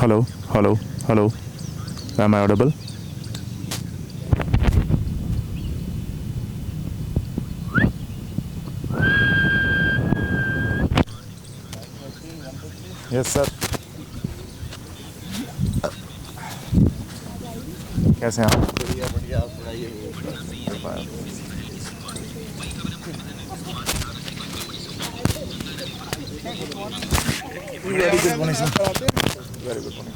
Hello, hello, hello. Am I audible? Yes, sir. कैसे हैं आप? बढ़िया बढ़िया, आप सुनाइए। Very good morning sir. Very good morning.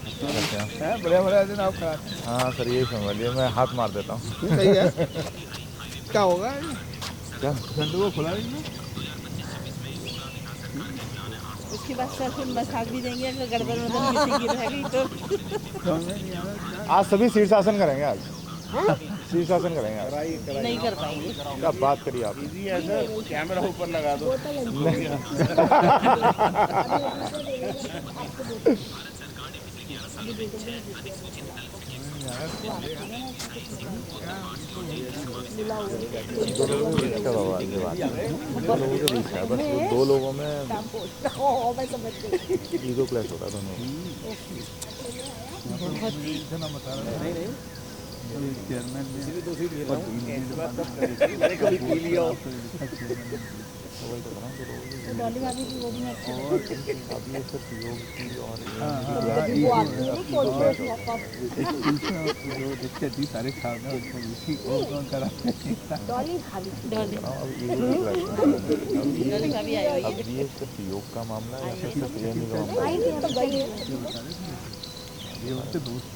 कैसे हैं आप? बढ़िया बढ़िया दिन आप कराते हाँ सर, यही समझिए, मैं हाथ मार देता हूँ। हैं। सही है। क्या होगा? क्या? झंडू को खुला नहीं। उसके बाद सर फिर मसाज भी देंगे अगर गर्दन वर्दन किसी की रह गई तो। समझ में नहीं आ रहा आज सभी शीर्षासन करेंगे आज। शीर्षासन करेंगे आज। नहीं कर पाएंगे। क्या बात करिए आप? इजी है सर, कैमरा ऊपर लगा दो। दो लोगों के बीच का बात है, दो लोगों के बीच है, बस वो दो लोगों में ईगो क्लैश होता है दोनों में। चेयरमैन मैंने कभी पी लिया हो। वही तो बना, दो लोगों के बीच। डॉली भाभी की वो भी अच्छी अब ये सिर्फ योग की और वो आती है कोई जो दिक्कत थी सारे खाना उसको इसी और कौन करा। डॉली भाभी डॉली अब ईगो की क्लैश होता है। डॉली भाभी आई हुई अब है। ये सिर्फ योग का मामला है या फिर सिर्फ प्रेमी का मामला है? आई नहीं तो गई है। ये उनके दोस्त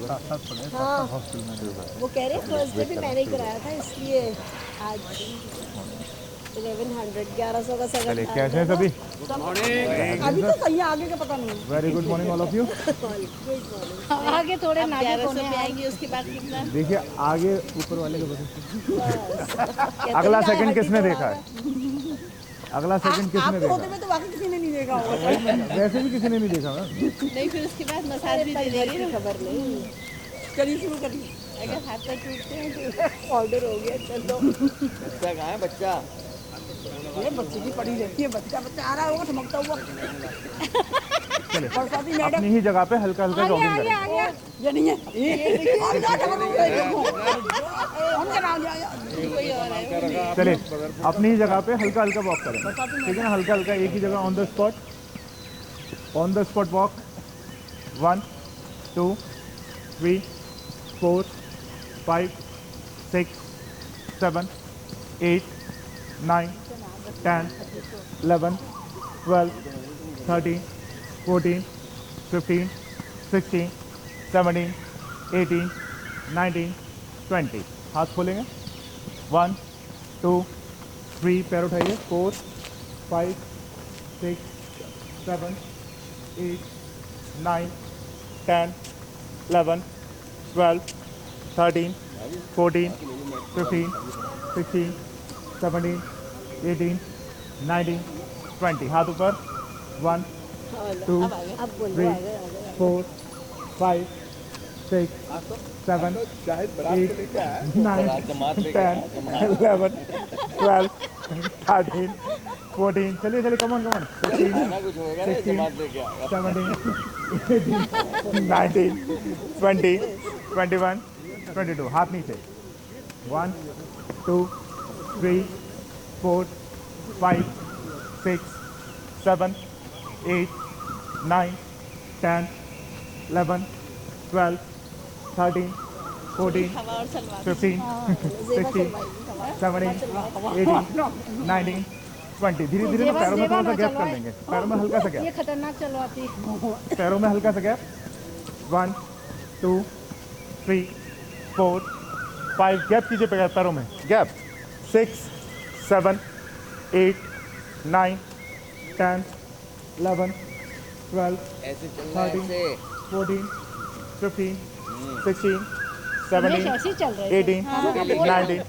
साथ साथ पढ़े हाँ। हॉस्टल में। वो कह रहे फर्स्ट डे भी मैंने ही कराया था इसलिए आज 1100 का सगन चलिए, कैसे हैं सभी? अभी तो सही है, आगे का पता नहीं। Very good morning all of you. आगे थोड़े नाजुक होने आएंगे उसके बाद कितना देखिए आगे ऊपर वाले के बस। अगला सेकंड किसने देखा है? अगला सेकंड किसने आपको होते देखा? में तो बाकी किसी ने नहीं देखा होगा। वैसे भी किसी ने नहीं देखा ना। नहीं फिर उसके बाद मसाज भी दे देंगे। खबर नहीं करिए, शुरू करिए। अगर हाथ पैर टूटते हैं तो ऑर्डर हो गया चलो। बच्चा कहाँ है बच्चा? ये बच्चे की पड़ी रहती है, बच्चा बच्चा आ रहा होगा चमकता हुआ। चलिए बरसाती मैडम अपनी ही जगह पे हल्का हल्का जॉगिंग करें। आ गया ये नहीं है। और जा हम चला जाए कोई और है। चलिए अपनी ही जगह पे हल्का हल्का वॉक करें, ठीक है ना? हल्का हल्का एक ही जगह ऑन द स्पॉट वॉक। 1 2 3 4 5 6 7 8 9 10 11 12 13 14 15 16 17 18 19 20। हाथ खोलेंगे। 1 2 3 पैर उठाइए। 4 5 6 7 8 9 10 11 12 13 14 15 16 17 18 19 20। हाथ ऊपर। 1 2 3 4 5 6 7 8 9 10 11 12 13 14। चलिए चलिए, कम ऑन 15 16 17 18 19 20 21 22। हाथ नीचे। 1 2 3 4 5 6 7 8 9 10 11 12 13 14 15 16 17 18 19 20। धीरे धीरे ना पैरों में थोड़ा सा गैप कर लेंगे। पैरों में हल्का सा ये गैप, खतरनाक चलवाती है। पैरों में हल्का सा गैप। 1 2 3 4 5 गैप कीजिए पैरों में गैप। 6 7 8 9 10 11 12 ऐसे चलना 13 14 15 16 हमेशा 17 ऐसे ही चल रहे 18 19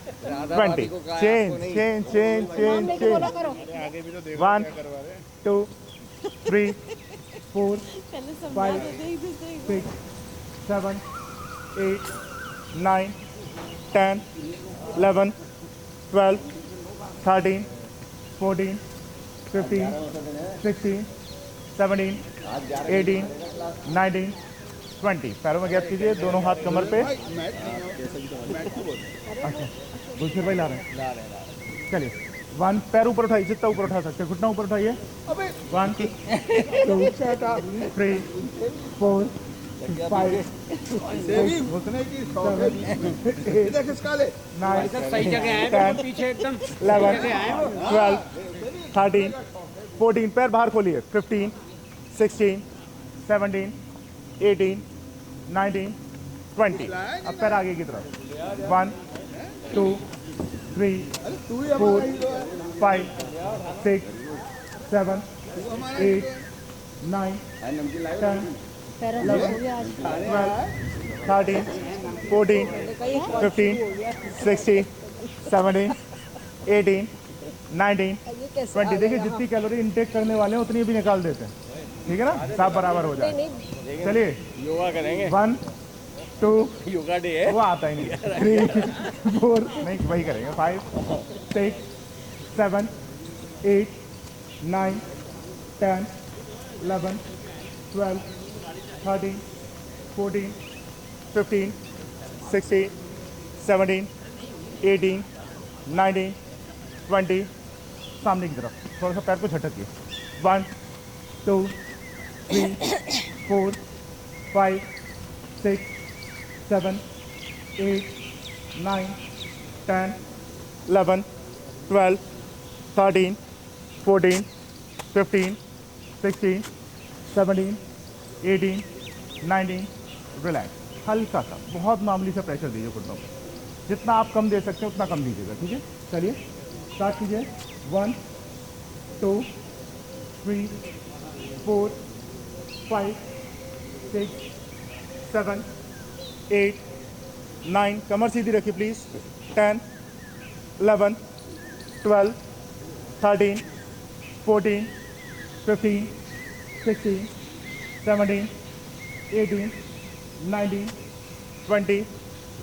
20। चेंज लेके बोला करो। 1 2 3 4 पहले सब 5 देख दूसरे 6 7 8 9 10 11 12 13 14 15 16 17 18, 19, 20। पैरों में गैप कीजिए, दोनों हाथ कमर पे। अच्छा, गुलशर भाई ला रहे हैं, चलिए। 1, पैर ऊपर उठाइए, जितना ऊपर उठा सकते हैं, घुटना ऊपर उठाइए। 1, 2, 3, 4, 5, 6, घुसने की शौक है। 8, खिसका ले। 9, सही जगह आए 10, पीछे एकदम 11, 12, 13, 14, पैर बाहर खोलिए। 15, 16, 17, 18, 19, 20। अब पैर आगे की तरफ। 1, 2, 3, 4, 5, 6, 7, 8, 9, 10, 11, 12, 13, 14, 15, 16, 17, 18, 19, 20। देखिए जितनी कैलोरी इंटेक करने वाले हैं उतनी भी निकाल देते हैं, ठीक है ना, सब बराबर हो जाए। चलिए योगा करेंगे। 1, 2, योगा डे है। वो आता ही नहीं। 3, 4, नहीं वही करेंगे। 5, 6, 7, 8, 9, 10, 11, 12, 13, 14, 15, 16, 17, 18, 19, 20। सामने की तरफ थोड़ा सा पैर को झटकिए। 1, 2, 3, 4, 5, 6, 7, 8, 9, 10, 11, 12, 13, 14, 15, 16, 17, 18, 19। रिलैक्स, हल्का सा, बहुत मामूली सा प्रेशर दीजिए घुटनों पे। जितना आप कम दे सकते हैं उतना कम दीजिएगा, ठीक है। चलिए स्टार्ट कीजिए। 1, 2, 3, 4, 5, 6, 7, 8, 9। कमर सीधी रखिए प्लीज़। 10, 11, 12, 13, 14, 15, 16, 17, 18, 19, 20।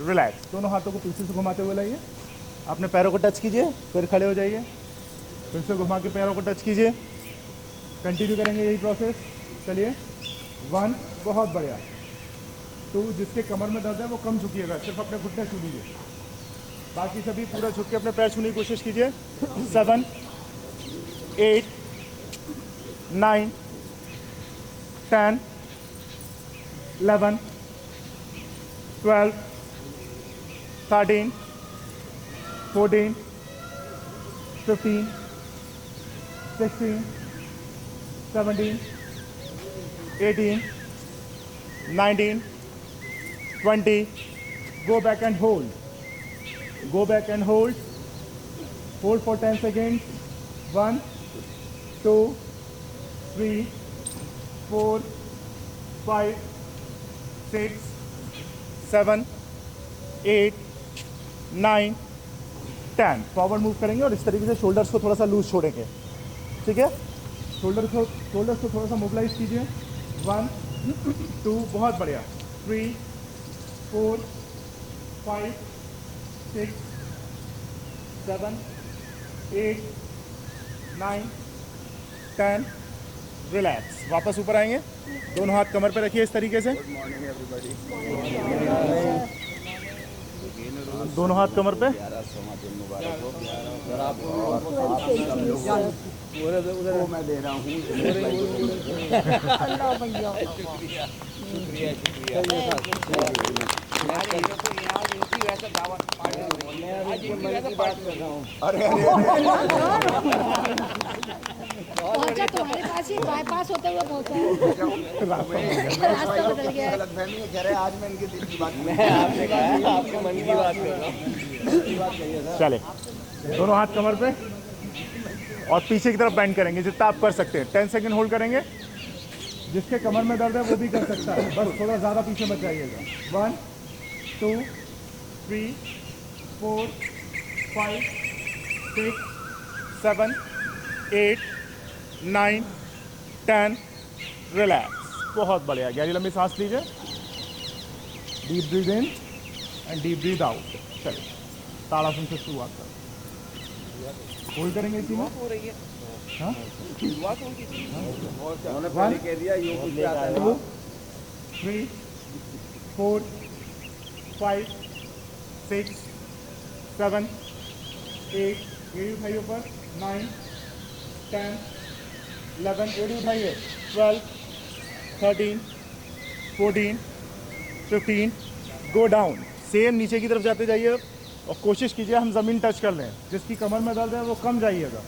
रिलैक्स, दोनों हाथों को पीछे से घुमाते हुए लाइए। अपने पैरों को टच कीजिए, फिर खड़े हो जाइए, फिर से घुमा के पैरों को टच कीजिए। कंटिन्यू करेंगे यही प्रोसेस। चलिए 1, बहुत बढ़िया। 2, जिसके कमर में दर्द है वो कम झुकिएगा, सिर्फ अपने घुटने छू लीजिए। बाकी सभी पूरा झुक के अपने पैर छूने की कोशिश कीजिए। 7, 8, 9, 10, 11, 12, 13, 14, 15, 16, 17, 18, 19, 20. Go back and hold. Go back and hold. Hold for 10 seconds. 1, 2, 3, 4, 5, 6, 7, 8, 9, 10। Forward move करेंगे और इस तरीके से शोल्डर्स को थोड़ा सा लूज छोड़ेंगे, ठीक है। शोल्डर्स को थोड़ा सा मोबिलाइज कीजिए। 1, 2, बहुत बढ़िया। 3, 4, 5, 6, 7, 8, 9, 10। रिलैक्स, वापस ऊपर आएंगे। दोनों हाथ कमर पे रखिए इस तरीके से। दोनों हाथ कमर पे। वो मैं दे रहा हूँ। पहुंचा तुम्हारे पास ही, बाईपास होते हुए पहुंचा। रास्ता बदल गया है। गलतफहमी है, कह रहे हैं आज मैं इनके दिल की बात आपने कहा आपके मन की बात कर रहा हूँ। चले, दोनों हाथ कमर पे और पीछे की तरफ बेंड करेंगे जितना आप कर सकते हैं। 10 सेकंड होल्ड करेंगे। जिसके कमर में दर्द है वो भी कर सकता है, बस थोड़ा ज़्यादा पीछे मत जाइएगा। 1, 2, 3, 4, 5, 6, 7, 8, 9, 10। रिलैक्स, बहुत बढ़िया। गहरी लंबी सांस लीजिए। Deep breathe in and deep breathe out. चलिए ताड़ासन से शुरुआत करें। होल्ड करेंगे इसी में। हाँ उन्होंने पहले कह दिया योग कुछ आता है 2 3 4 5 6 7 8 एड़ी उठाइए ऊपर 9 10 11 एड़ी उठाइए 12 13 14 15 गो डाउन। सेम नीचे की तरफ जाते जाइए और कोशिश कीजिए हम ज़मीन टच कर लें। जिसकी कमर में दर्द है वो कम जाइएगा,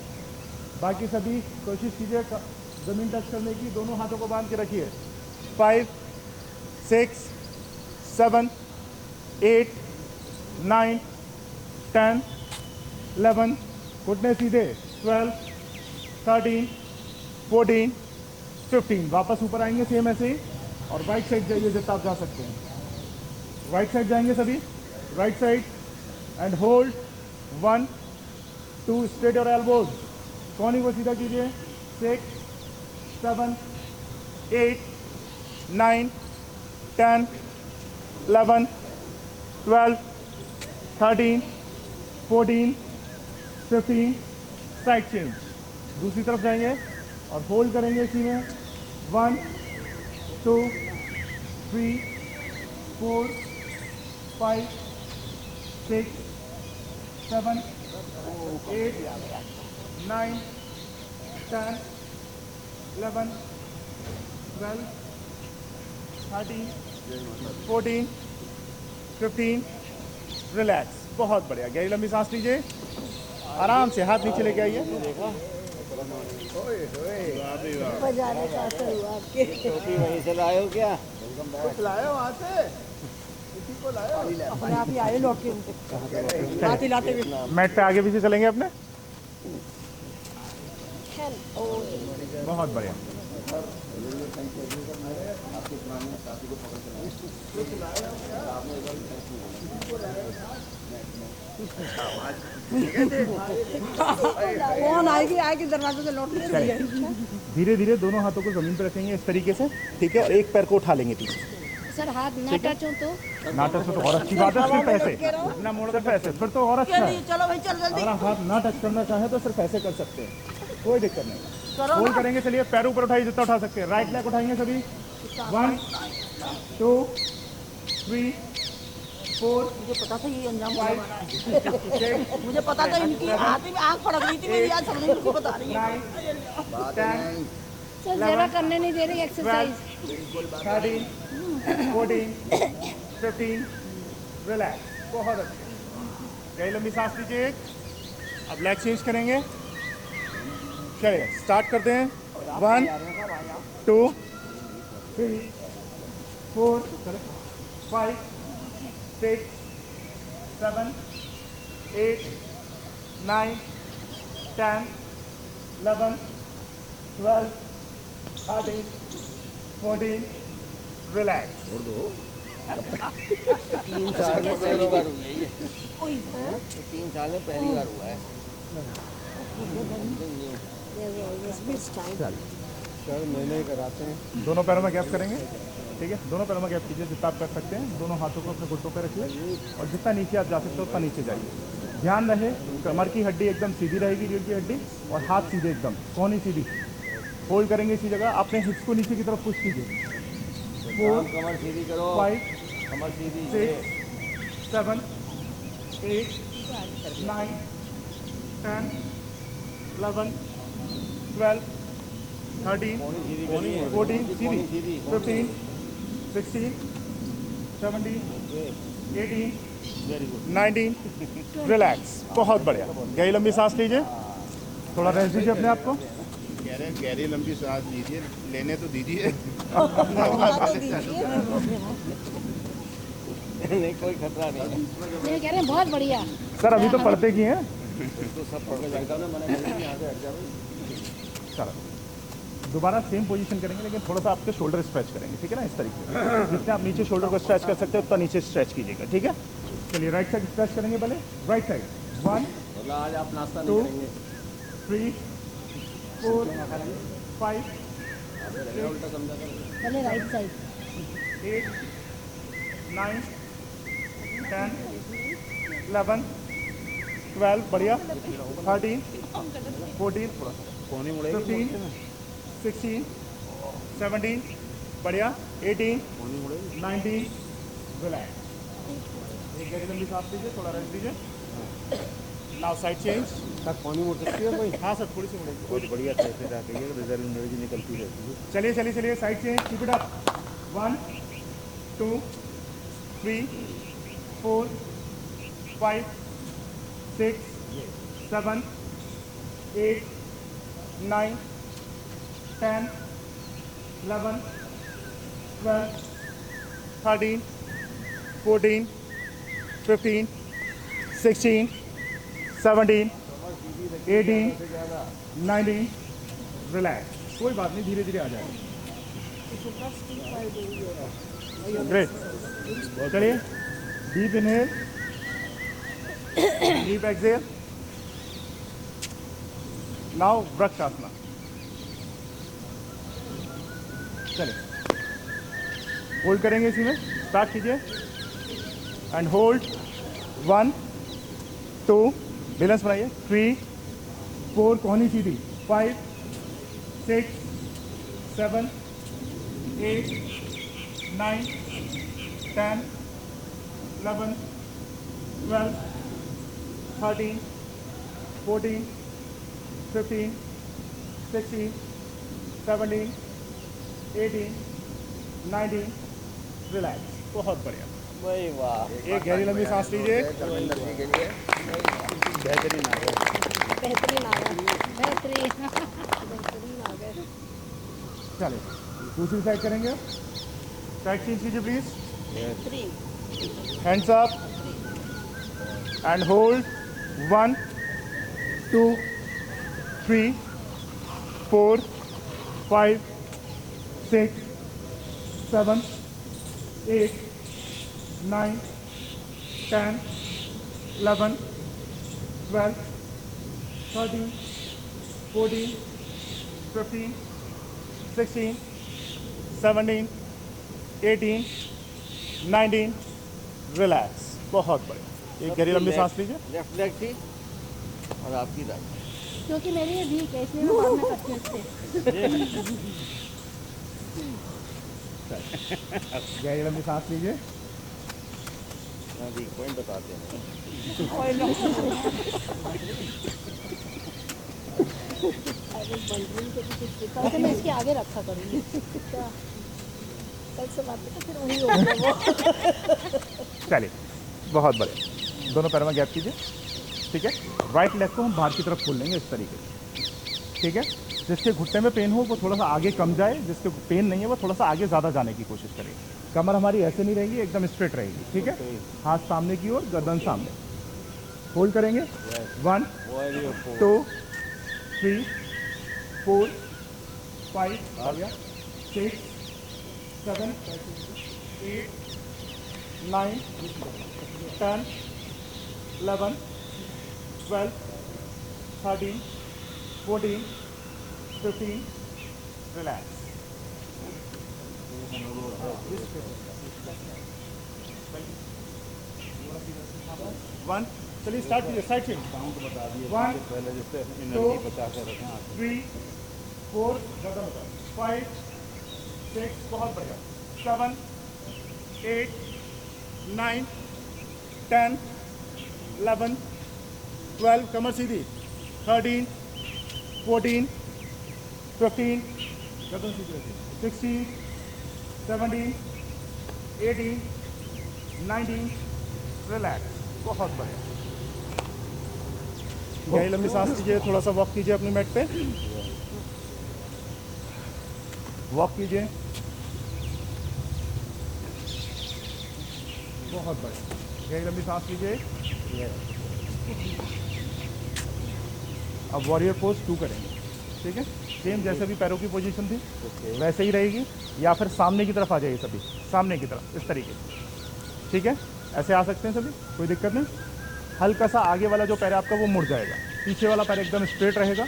बाकी सभी कोशिश कीजिए ज़मीन टच करने की। दोनों हाथों को बांध के रखिए। 5 6 7 8 9 10 11 घुटने सीधे 12 13 14 15। वापस ऊपर आएंगे सेम ऐसे ही और राइट साइड जाइए जितना आप जा सकते हैं। राइट साइड जाएंगे सभी, right side and hold 1 2 straight your elbows. Corny को सीधा कीजिए 6 7 8 9 10 11 12 13 14 15। Side change. दूसरी तरफ जाएंगे और होल्ड करेंगे इसी में 1 2 3 4 5 6 7 8 9 10 11 12 13 14 15। रिलैक्स। बहुत बढ़िया। गहरी लंबी सांस लीजिए, आराम से हाथ नीचे लेके आइए। बजाने का असर हुआ आपके। टोपी वहीं से लाए हो क्या? कुछ लाए वहाँ से किसी को लाए अपने आप ही आए लौट के लाते लाते भी। मैट पे आगे पीछे चलेंगे अपने। बहुत बढ़िया। कौन आएगी दरवाजे से लौट के। धीरे धीरे दोनों हाथों को जमीन पर रखेंगे इस तरीके से, ठीक है, और एक पैर को उठा लेंगे पीछे। सर हाथ ना टच हो तो नाटक से तो और अच्छी बात है। सिर्फ ऐसे ना मोड़, सिर्फ ऐसे, फिर तो और अच्छा है। चलो भाई चल जल्दी। अगर आप हाथ ना टच करना चाहें तो सिर्फ ऐसे कर सकते हैं, कोई दिक्कत नहीं। होल्ड करेंगे। चलिए पैर ऊपर उठाइए जितना उठा सकते हैं। राइट लेग उठाएंगे सभी। 1 2 3 4 मुझे पता था ये अंजाम 5 6 मुझे पता था इनकी हाथ में आंख फड़क रही थी। मेरी आज समझ में उनको बता रही है। 9 10 सर जरा करने नहीं दे रही एक्सरसाइज। 13 14 15। रिलैक्स। बहुत अच्छे। गहरी लंबी सांस लीजिए। अब लेग चेंज करेंगे। चलिए स्टार्ट करते हैं। 1 2 3 4 5 6 7 8 9 10 11 12 13 14। रिलैक्स। 3 साल में पहली बार हुई है ये। 3 साल में पहली बार हुआ है। सर मैंने कराते हैं। दोनों पैरों में गैप करेंगे, ठीक है। दोनों पैरों में गैप कीजिए जितना आप कर सकते हैं। दोनों हाथों को अपने घुटनों पर रखिए और जितना नीचे आप जा सकते हो उतना नीचे जाइए। ध्यान रहे कमर की हड्डी एकदम सीधी रहेगी, रीढ़ की हड्डी, और हाथ सीधे एकदम, कोहनी सीधी। होल्ड करेंगे इसी जगह। अपने हिप्स को नीचे की तरफ पुश कीजिए। 4 कमर सीधी करो। 5 कमर सीधी। 6 7 8 9 10 11 12 13 14 सीधी 15 16 17 18 19। रिलैक्स। बहुत बढ़िया। गहरी लंबी सांस लीजिए। थोड़ा रेस्ट दीजिए अपने आप को। कह रहे हैं गहरी लंबी सांस लीजिए, लेने तो दीजिए। नहीं कोई खतरा नहीं। ये कह रहे हैं बहुत बढ़िया। सर अभी तो पढ़ते की हैं। तो सब पकड़ जाएगा ना। मैंने यहाँ से हट जाओ। चलो दोबारा सेम पोजीशन करेंगे, लेकिन थोड़ा सा आपके शोल्डर स्ट्रेच करेंगे, ठीक है ना, इस तरीके से। जितने आप नीचे शोल्डर को स्ट्रेच कर सकते हो उतना नीचे स्ट्रेच कीजिएगा, ठीक है। चलिए राइट साइड स्ट्रेच करेंगे पहले। राइट साइड 1 आज आप नाश्ता 2 नहीं करेंगे। 3 4 5 पहले राइट साइड। 8 9 10 11 12। बढ़िया। 13 14 थोड़ा कोनी मुड़ेगी 15, 16, 17, बढ़िया, 18, कोनी मुड़ेगी 19, रिलैक्स। एक गहरी लंबी सांस लीजिए, थोड़ा रेस्ट लीजिए। Now side change. तक कोनी मुड़ सकती है कोई हाँ सर, थोड़ी सी मुड़ेगी। बहुत बढ़िया कैसे जाके ये रिजर्व एनर्जी निकलती रहती है चलिए चलिए चलिए, side change, keep it up. 1, 2, 3, 4, 5, 6, 7, 8, 9, 10, 11, 12, 13, 14, 15, 16, 17, 18, 19, relax. कोई बात नहीं, धीरे धीरे आ जाएगा। ग्रेट। चलिए, deep inhale, deep exhale. Now vrikshasana. चलिए, होल्ड करेंगे इसी में, स्टार्ट कीजिए एंड होल्ड। 1, 2, बैलेंस बनाइए। 3, 4, कोहनी सीधी। 5, 6, 7, 8, 9, 10, 11, 12, 13, 14, 15, 16, 17, 18, 19, रिलैक्स। बहुत बढ़िया। भाई वाह, एक गहरी लंबी सांस लीजिए। धर्मेंद्र जी के लिए बेहतरीन आ गया बेहतरीन आ गया, बेहतरीन बेहतरीन आ गया। चलिए, दूसरी साइड करेंगे। साइड चेंज कीजिए please. 3, hands up and hold. 1, 2, 3, 4, 5, 6, 7, 8, 9, 10, 11, 12, 13, 14, 15, 16, 17, 18, 19, relax. बहुत बढ़िया। एक गहरी लंबी सांस लीजिए। लेफ्ट लेग थी और आपकी राइट। क्योंकि मेरी ये वीक है, इसलिए मैं बाद में करती हूँ इससे। गहरी लंबी सांस लीजिए। वीक पॉइंट बताते हैं। कल से मैं इसके आगे रखा करूँगी। क्या? कल से बात तो फिर वही होगा वो। चलिए, बहुत बढ़िया। दोनों पैरों में गैप कीजिए। ठीक है, राइट लेग को हम बाहर की तरफ खोल लेंगे इस तरीके से। ठीक है, जिसके घुटने में पेन हो वो थोड़ा सा आगे कम जाए, जिसके पेन नहीं है वो थोड़ा सा आगे ज़्यादा जाने की कोशिश करें। कमर हमारी ऐसे नहीं रहेगी, एकदम स्ट्रेट रहेगी। ठीक है, हाथ सामने की ओर, गर्दन सामने। होल्ड करेंगे। 1, 2, 3, 4, 5, 6, 7, 8, 9, 10, 11, 12, 13, 14, 15, रिलैक्स। 1, चलिए स्टार्ट कीजिए। Side change. काउंट बता दिए 1, पहले जिससे 2, एनर्जी बचा कर रखें आप 3, 4, 5, 6, बहुत बढ़िया। 7, 8, 9, 10, 11, 12, कमर सीधी। 13, 14, 15, गर्दन सीधी रखिए। 16, 17, 18, 19, रिलैक्स। बहुत बढ़िया। गहरी लंबी सांस लीजिए। थोड़ा सा वॉक कीजिए अपनी मैट पे। वॉक कीजिए। बहुत बढ़िया। गहरी लंबी सांस लीजिए। अब वॉरियर पोज 2 करेंगे। ठीक है, सेम जैसे भी पैरों की पोजीशन थी वैसे ही रहेगी, या फिर सामने की तरफ आ जाइए सभी, सामने की तरफ इस तरीके से। ठीक है, ऐसे आ सकते हैं सभी, कोई दिक्कत नहीं। हल्का सा आगे वाला जो पैर है आपका वो मुड़ जाएगा, पीछे वाला पैर एकदम स्ट्रेट रहेगा।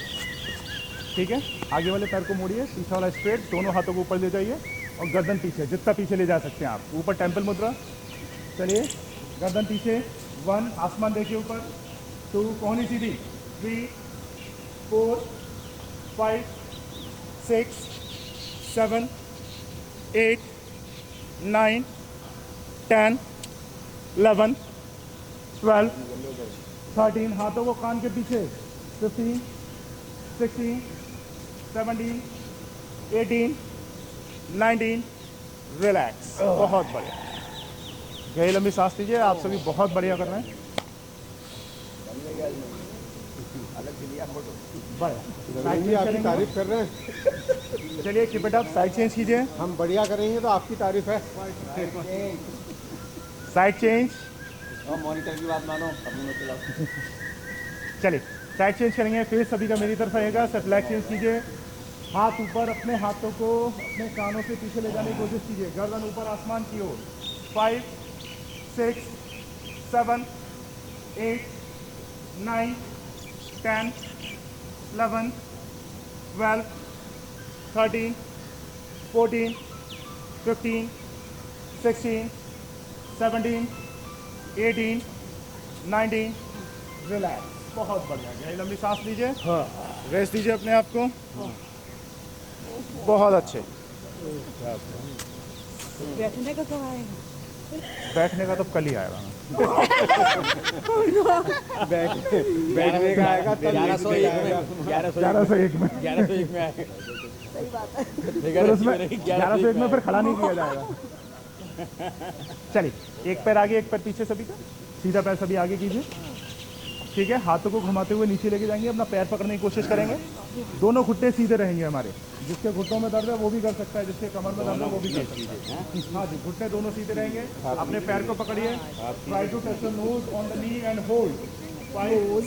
ठीक है, आगे वाले पैर को मोड़िए, पीछे वाला स्ट्रेट, दोनों हाथों को ऊपर ले जाइए और गर्दन पीछे, जितना पीछे ले जा सकते हैं आप। ऊपर टेम्पल मुद्रा। चलिए, गर्दन पीछे। 1, आसमान देखिए ऊपर। 2, कोहनी सीधी। 3, 4, 5 6 7 8 9 10 11 12 13 हाथों को कान के पीछे 15 16 17 18 19 रिलैक्स। बहुत बढ़िया। गहरी लंबी सांस लीजिए। आप सभी बहुत बढ़िया कर रहे हैं। रंगी आपकी तारीफ कर रहे हैं। चलिए keep it up. Side change कीजिए। हम बढ़िया करेंगे तो आपकी तारीफ है। Side change. और मॉनिटर की बात मानो, अपने में चलाओ। चलिए साइड चेंज करेंगे। फेस सभी का मेरी तरफ आएगा। सिर्फ लेग चेंज कीजिए। हाथ ऊपर, अपने हाथों को अपने कानों से पीछे ले जाने की कोशिश कीजिए। गर्दन ऊपर आसमान की ओर। 5 6 7 8 9 10 11 12 13 14 15 16 17 18 19 रिलैक्स। बहुत बढ़िया। गहरी लंबी सांस लीजिए। हाँ, रेस्ट दीजिए अपने आप को। बहुत अच्छे। बैठने का कब आएगा? बैठने का तो कल ही आएगा। बैठने का आएगा तब 1101 में 1101 में आएगा। सही बात है। फिर उसमें 1101 में फिर खड़ा नहीं किया जाएगा। चलिए एक पैर आगे एक पैर पीछे सभी का। सीधा पैर सभी आगे कीजिए। ठीक है, हाथों को घुमाते हुए नीचे लेके जाएंगे। अपना पैर पकड़ने की कोशिश करेंगे। दोनों घुटने सीधे रहेंगे हमारे। जिसके घुटनों में दर्द है वो भी कर सकता है, जिसके कमर में दर्द है वो भी कर सकता है। हाँ जी, घुटने दोनों सीधे रहेंगे। अपने पैर को पकड़िए। Try to touch your nose on the knee and hold. 5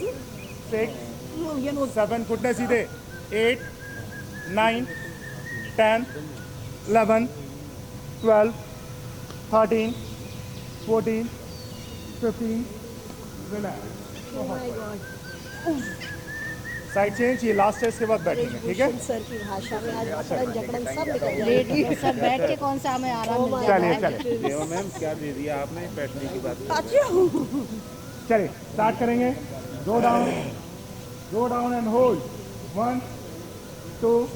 6 7 घुटने सीधे। 8 9 10 11 12 13 14 15 रिलैक्स। Side change. ये लास्ट है, इसके बाद बैठेंगे। ठीक है, सर की भाषा में आज अकड़न जकड़न सब निकल जाएगा। लेट सब बैठ के कौन सा हमें आराम मिल जाता चलिए है। चलिए देवा मैम क्या दे दिया आपने बैठने की बात? चलिए स्टार्ट करेंगे। Go down and hold. 1 2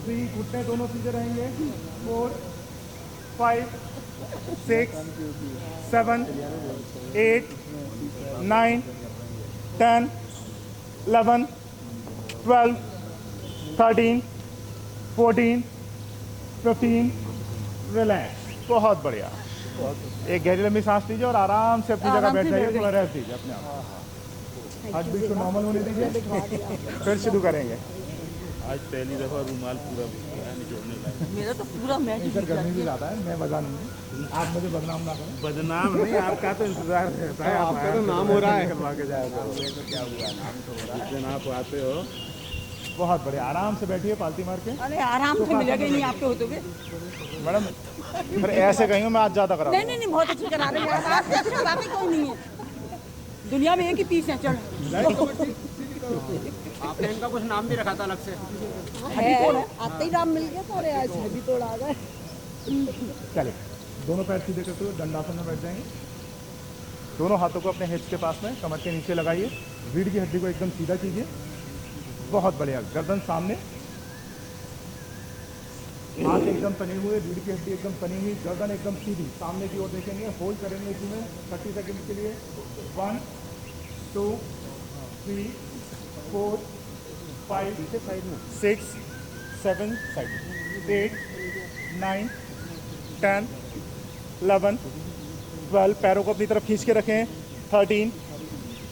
3 घुटने दोनों सीधे रहेंगे। 4 5 6 7 8 9 10 11 12 13 14 15 रिलैक्स। बहुत बढ़िया। एक गहरी लंबी सांस लीजिए और आराम से अपनी जगह बैठ जाइए। थोड़ा रेस्ट दीजिए अपने आप। हार्ट बीट को नॉर्मल होने दीजिए। फिर शुरू करेंगे। आज पहली दफा रुमाल पूरा निचोड़ने लगा। मेरा तो पूरा मैच सर गर्मी भी ज़्यादा है, मैं बजा नहीं। आप मुझे बदनाम ना करें। बदनाम नहीं, आपका तो इंतजार रहता है। आपका तो नाम हो रहा है। करवा के जाएगा। तो क्या हुआ, नाम तो हो रहा है। जिस दिन आप आते हो। बहुत बढ़िया। आराम से बैठिए पालती मार के। अरे आराम से मिलेगा ही नहीं आपके होते हुए। मैडम फिर ऐसे कहीं मैं आज ज़्यादा करा। नहीं बहुत अच्छी करा रहे हैं। आप अच्छी बात ही कोई नहीं है। दुनिया में एक ही पीस है। चल आपने इनका कुछ नाम भी रखा था अलग से। आते ही नाम मिल गया था। अरे आज हड्डी तोड़ आ गए। चलिए दोनों पैर सीधे करते हुए दंडासन में बैठ जाएंगे। दोनों हाथों को अपने हिप्स के पास में कमर के नीचे लगाइए। रीढ़ की हड्डी को एकदम सीधा कीजिए। बहुत बढ़िया। गर्दन सामने, हाथ एकदम तने हुए, रीढ़ की हड्डी एकदम तनी हुई, गर्दन एकदम सीधी सामने की ओर देखेंगे। होल्ड करेंगे इसी में 30 सेकंड के लिए। 1 2 3 4 5 6 7 8 9 10 11 12। पैरों को अपनी तरफ खींच के रखें। 13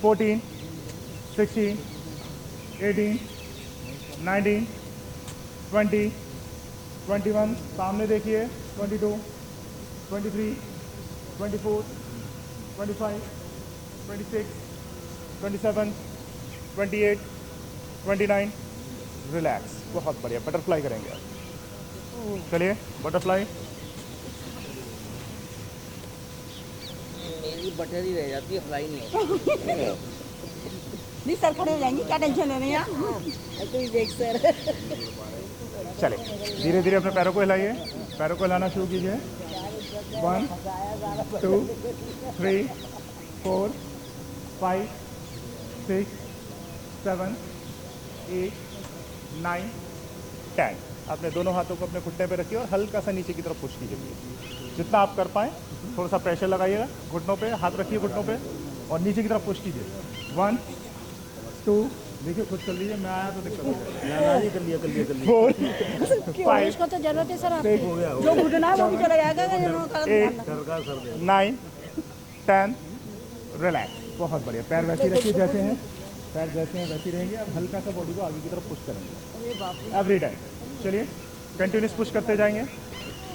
14 16 18 19 20 21। सामने देखिए। 22 23 24 25 26 27 28 29 रिलैक्स। बहुत बढ़िया। बटरफ्लाई करेंगे आप। चलिए बटरफ्लाई। मेरी बटर ही रह जाती है, फ्लाई नहीं होती। नहीं सर खड़े हो जाएंगे। क्या टेंशन ले रहे हैं आप? कोई देख सर। चले धीरे धीरे अपने पैरों को हिलाइए। पैरों को हिलाना शुरू कीजिए। 1 2 3 4 5 6 7 8 9 10। अपने दोनों हाथों को अपने घुटने पे रखिए और हल्का सा नीचे की तरफ पुश कीजिए, जितना आप कर पाएँ। थोड़ा सा प्रेशर लगाइएगा घुटनों पे, हाथ रखिए घुटनों पे और नीचे की तरफ पुश कीजिए। 1 2, देखिए खुद कर लीजिए, मैं आया तो दिक्कत हो जाएगी। कर लिया 4 5 इसको तो जरूरत है सर आपकी। जो घुटना है वो भी चला जाएगा 8 9 10। रिलैक्स, बहुत बढ़िया। पैर वैसे ही रखिए जैसे हैं, पैर जैसे हैं वैसे ही रहेंगे। अब हल्का सा बॉडी को आगे की तरफ पुश करेंगे एवरी टाइम। चलिए कंटिन्यूस पुश करते जाएंगे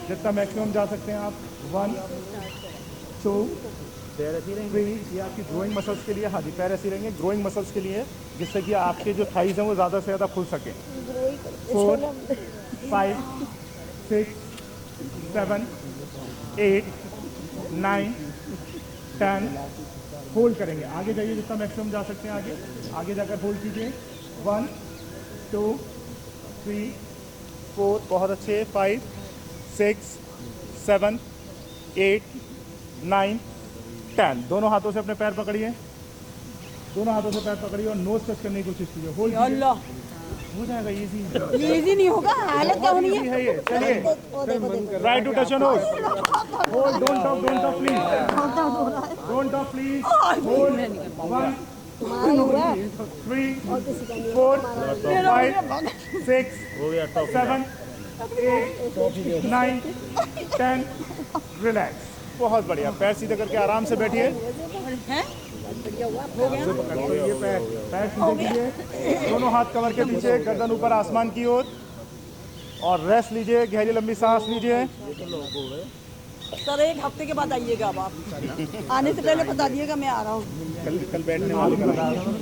जितना मैक्सिमम जा सकते हैं आप। 1 2 3। ये आपकी ग्रोइंग मसल्स के लिए, हाँ जी, पैर ऐसे रहेंगे ग्रोइंग मसल्स के लिए, जिससे कि आपके जो थाइज हैं वो ज़्यादा से ज़्यादा खुल सकें। 4 5 6 7 8 9 10। होल्ड करेंगे, आगे जाइए जितना मैक्सिमम जा सकते हैं। आगे जाकर होल्ड कीजिए। 1 2 3 4, बहुत अच्छे। 5 6 7 8 9 10। दोनों हाथों से अपने पैर पकड़िए, दोनों हाथों से पैर पकड़िए और नोज टच करने की कोशिश कीजिए। होल्ड अल्लाह हो जाएगा, इजी ये इजी नहीं होगा, हालत क्या होनी है। है ये। चलिए try to touch your nose. Hold, don't talk please, don't talk please. Hold 1 2 3 4 5 6 7 8 9 10। Relax, बहुत बढ़िया। पैर सीधे करके आराम से बैठिए। तो ये पैर सीधे कीजिए, दोनों हाथ कमर के पीछे, गर्दन ऊपर आसमान की ओर, और रेस्ट लीजिए। गहरी लंबी सांस लीजिए। सर 1 हफ्ते के बाद आइएगा अब आप। आने से पहले बता दिएगा मैं आ रहा हूँ। कल बैठने वाले का बता रहा हूँ।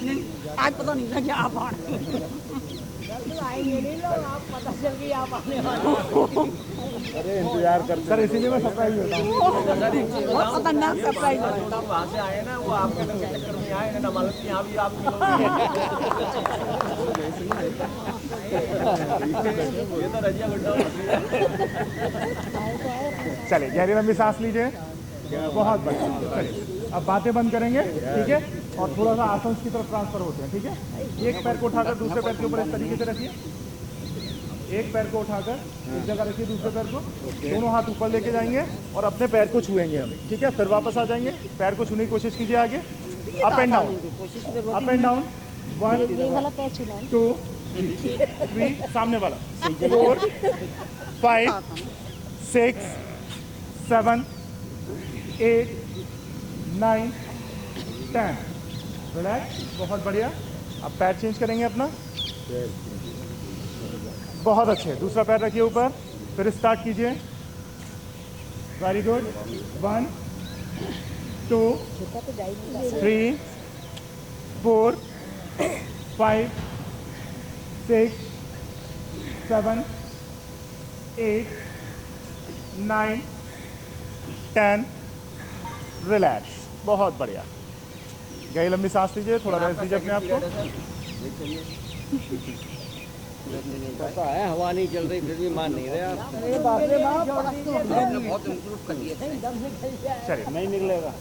नहीं, आज पता नहीं था कि आप आ रहे हैं। आएंगे नहीं लोग, आप पता चल गई आप आने वाले। अरे इंतजार कर सर, इसीलिए मैं सरप्राइज होता हूँ। बहुत खतरनाक सरप्राइज है। वहाँ से आए ना, वो आपके चक्कर में आए ना, मालूम कि यहाँ भी आप ये तो रजिया गुड्डा। चलिए गहरी लंबी सांस लीजिए, बहुत बढ़िया। चलिए अब बातें बंद करेंगे, ठीक है, और थोड़ा सा आसन की तरफ ट्रांसफर होते हैं, ठीक है। एक पैर को उठाकर दूसरे पैर के ऊपर इस तरीके से रखिए। एक पैर को उठाकर इस जगह रखिए, दूसरे पैर को, दोनों हाथ ऊपर लेके जाएंगे और अपने पैर को छुएंगे हम, ठीक है। फिर वापस आ जाएंगे, पैर को छूने की कोशिश कीजिए आगे। Up and down, up and down. 1 2 3, सामने वाला। 4 5 6 7 8 9 10। रिलैक्स, बहुत बढ़िया। अब पैर चेंज करेंगे अपना, बहुत अच्छे। दूसरा पैर रखिए ऊपर, फिर स्टार्ट कीजिए। Very good. 1 2 3 4 5 6 7 8 9 10। रिलैक्स, बहुत बढ़िया। गहरी लंबी सांस लीजिए, थोड़ा रेस्ट दीजिए अपने आप को। पता है हवा नहीं चल रही, फिर भी मान नहीं रहे आप। बहुत इम्प्रूव कर दिए थे। चलिए नहीं निकलेगा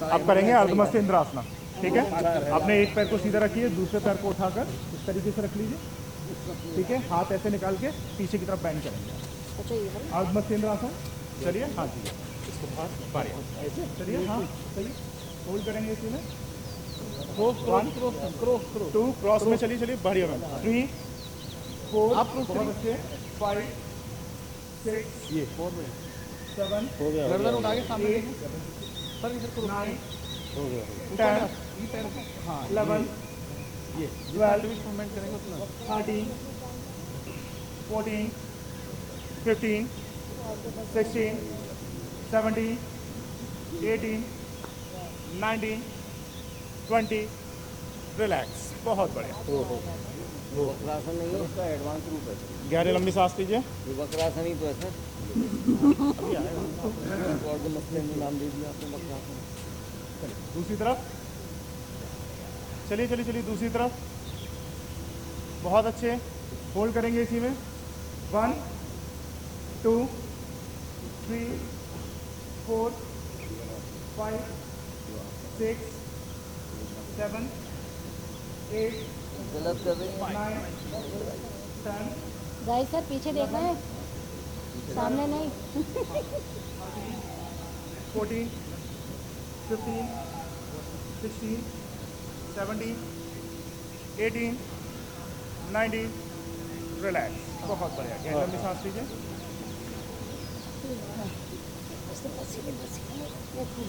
अब करेंगे अर्धमस्तक इंद्रासना, ठीक है। अपने एक पैर को सीधा रखिए, दूसरे पैर को उठाकर इस तरीके से रख लीजिए, ठीक है। हाथ ऐसे निकाल के पीछे की तरफ बेंड करेंगे, अर्धमस्तक इंद्रासन। चलिए, हाँ जी, इसको हाथ बारिया ऐसे, चलिए, हाँ चलिए, होल्ड करेंगे इसी में। 1 2 क्रॉस में चलिए, चलिए बढ़िया मैम। 3 4 बहुत अच्छे। 5 6 ये 7 गर्दन उठा के सामने 9 10 हाँ 11 ये 12 मूवमेंट करेंगे उतना। 13 14 15 16 17 18 19 20। रिलैक्स, बहुत बढ़िया। वक्रासन नहीं है, उसका एडवांस रूप है। गहरी लंबी सांस लीजिए। ये वक्रासन ही तो है सर। मसले में नाम दे दिया आपने वक्रासन। दूसरी तरफ चलिए, चलिए चलिए, दूसरी तरफ। बहुत अच्छे, होल्ड करेंगे इसी में। 1 2 3 4 5 6 7 8 गलत कर रही है। 9, 10, गाइस सर पीछे देख रहे हैं, सामने नहीं। 14, 15, 16, 17, 18, 19, रिलैक्स। बहुत बढ़िया। गहरी लंबी सांस लीजिए।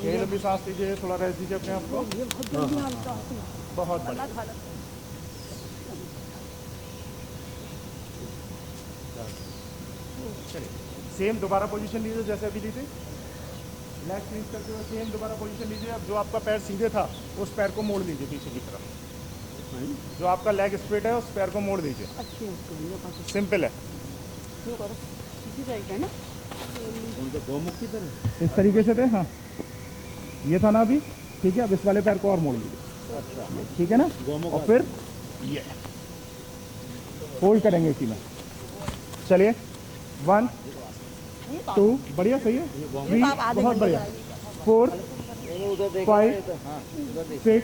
गहरी लंबी सांस लीजिए, थोड़ा रेस्ट दीजिए अपने आप को। बहुत बढ़िया। चलिए सेम दोबारा पोजीशन लीजिए जैसे अभी ली थी। लेग चेंज करते हुए सेम दोबारा पोजीशन लीजिए। अब जो आपका पैर सीधे था उस पैर को मोड़ लीजिए पीछे की तरफ। जो आपका लेग स्ट्रेट है उस पैर को मोड़ दीजिए। सिंपल है। इस तरीके से थे। हाँ ये था ना अभी, ठीक है। अब इस वाले पैर को और मोड़ लीजिए, ठीक है ना। और फिर ये होल्ड करेंगे इसी में। चलिए 1, 2, बढ़िया, सही है। 3, बहुत बढ़िया। 4, उधर देख 5, हाँ उधर देख। 6,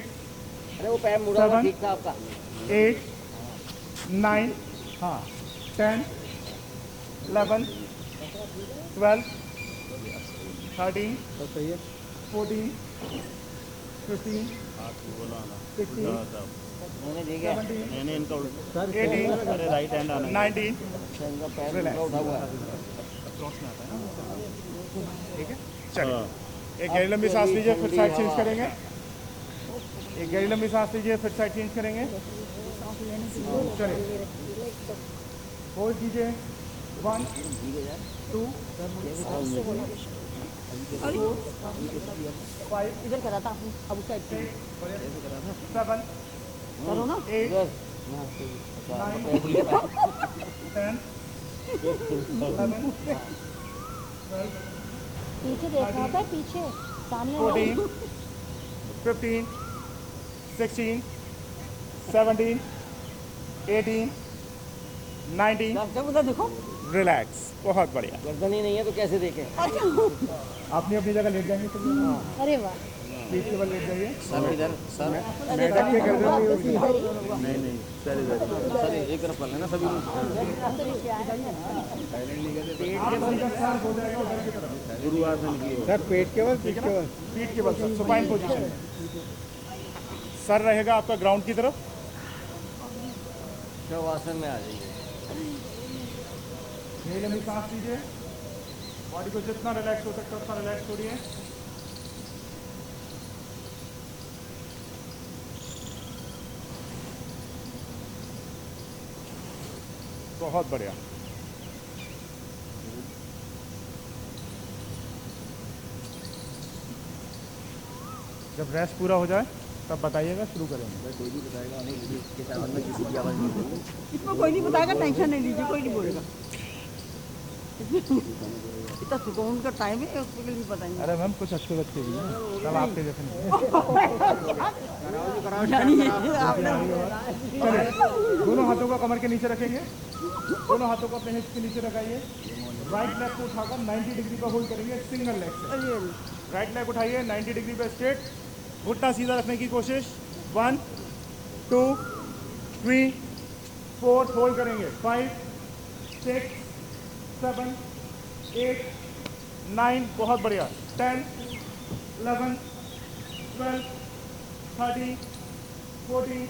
अरे वो पैर मुड़ा हुआ 7, ठीक था आपका। 8, 9, हाँ 10, 11, 12, 13, 14, 15, 16, मैंने देखा 17, मैंने इनका 18, अरे राइट हैंड आना 19, इनका पैर Relax. मुड़ा उठा हुआ है। ठीक है। चलिए एक गहरी लंबी सांस लीजिए, फिर साइड चेंज करेंगे। एक गहरी लंबी सांस लीजिए, फिर साइड चेंज करेंगे। चलिए होल्ड कीजिए। 1, 2, 5, इधर करा था अब उसका 6, 7, करो ना। 8, इधर 9, 10, 11, 12, पीछे देखना होता है, पीछे सामने नहीं। 14, 15, 16, 17, 18, 19, उधर देखो। रिलैक्स। बहुत बढ़िया। गर्दन ही नहीं है तो कैसे देखें। अपनी अपनी जगह लेट जाएंगे। अरे वाह, पीठ के बल लेट जाइए। सर इधर सर मैडम के गर्दन नहीं होती है। नहीं सर इधर सर एक तरफ कर लेना सभी पेट के बल का स्थान हो जाएगा उधर की तरफ। गुरुआसन की सर पेट के बल, पीठ के बल, पीठ के बल सर। Supine position. सर रहेगा आपका ग्राउंड की तरफ। शवासन में आ जाइए। गहरी लंबी सांस लीजिए। बॉडी को जितना रिलैक्स हो सकता है उतना रिलैक्स छोड़िए। बहुत बढ़िया। जब रेस्ट पूरा हो जाए तब बताइएगा, शुरू करेंगे। कोई भी बताएगा नहीं इसके साथ में किसी की आवाज़ नहीं होगी। इसमें कोई नहीं बताएगा, टेंशन नहीं लीजिए, कोई नहीं बोलेगा। इतना सुकून का टाइम है, उसके लिए पता नहीं। अरे मैम कुछ अच्छे बच्चे भी हैं, सब आपके जैसे नहीं हैं। चलिए दोनों हाथों को कमर के नीचे रखेंगे। दोनों हाथों को अपने हिप्स के नीचे रखाइए। राइट लेग को उठाकर 90 डिग्री पर होल्ड करेंगे सिंगल लेग से। राइट लेग उठाइए 90 डिग्री पे स्ट्रेट, घुटना सीधा रखने की कोशिश। 1, 2, 3, 4, होल्ड करेंगे। 5, 6, 7, 8, 9, बहुत बढ़िया। 10, 11, 12, 13, 14,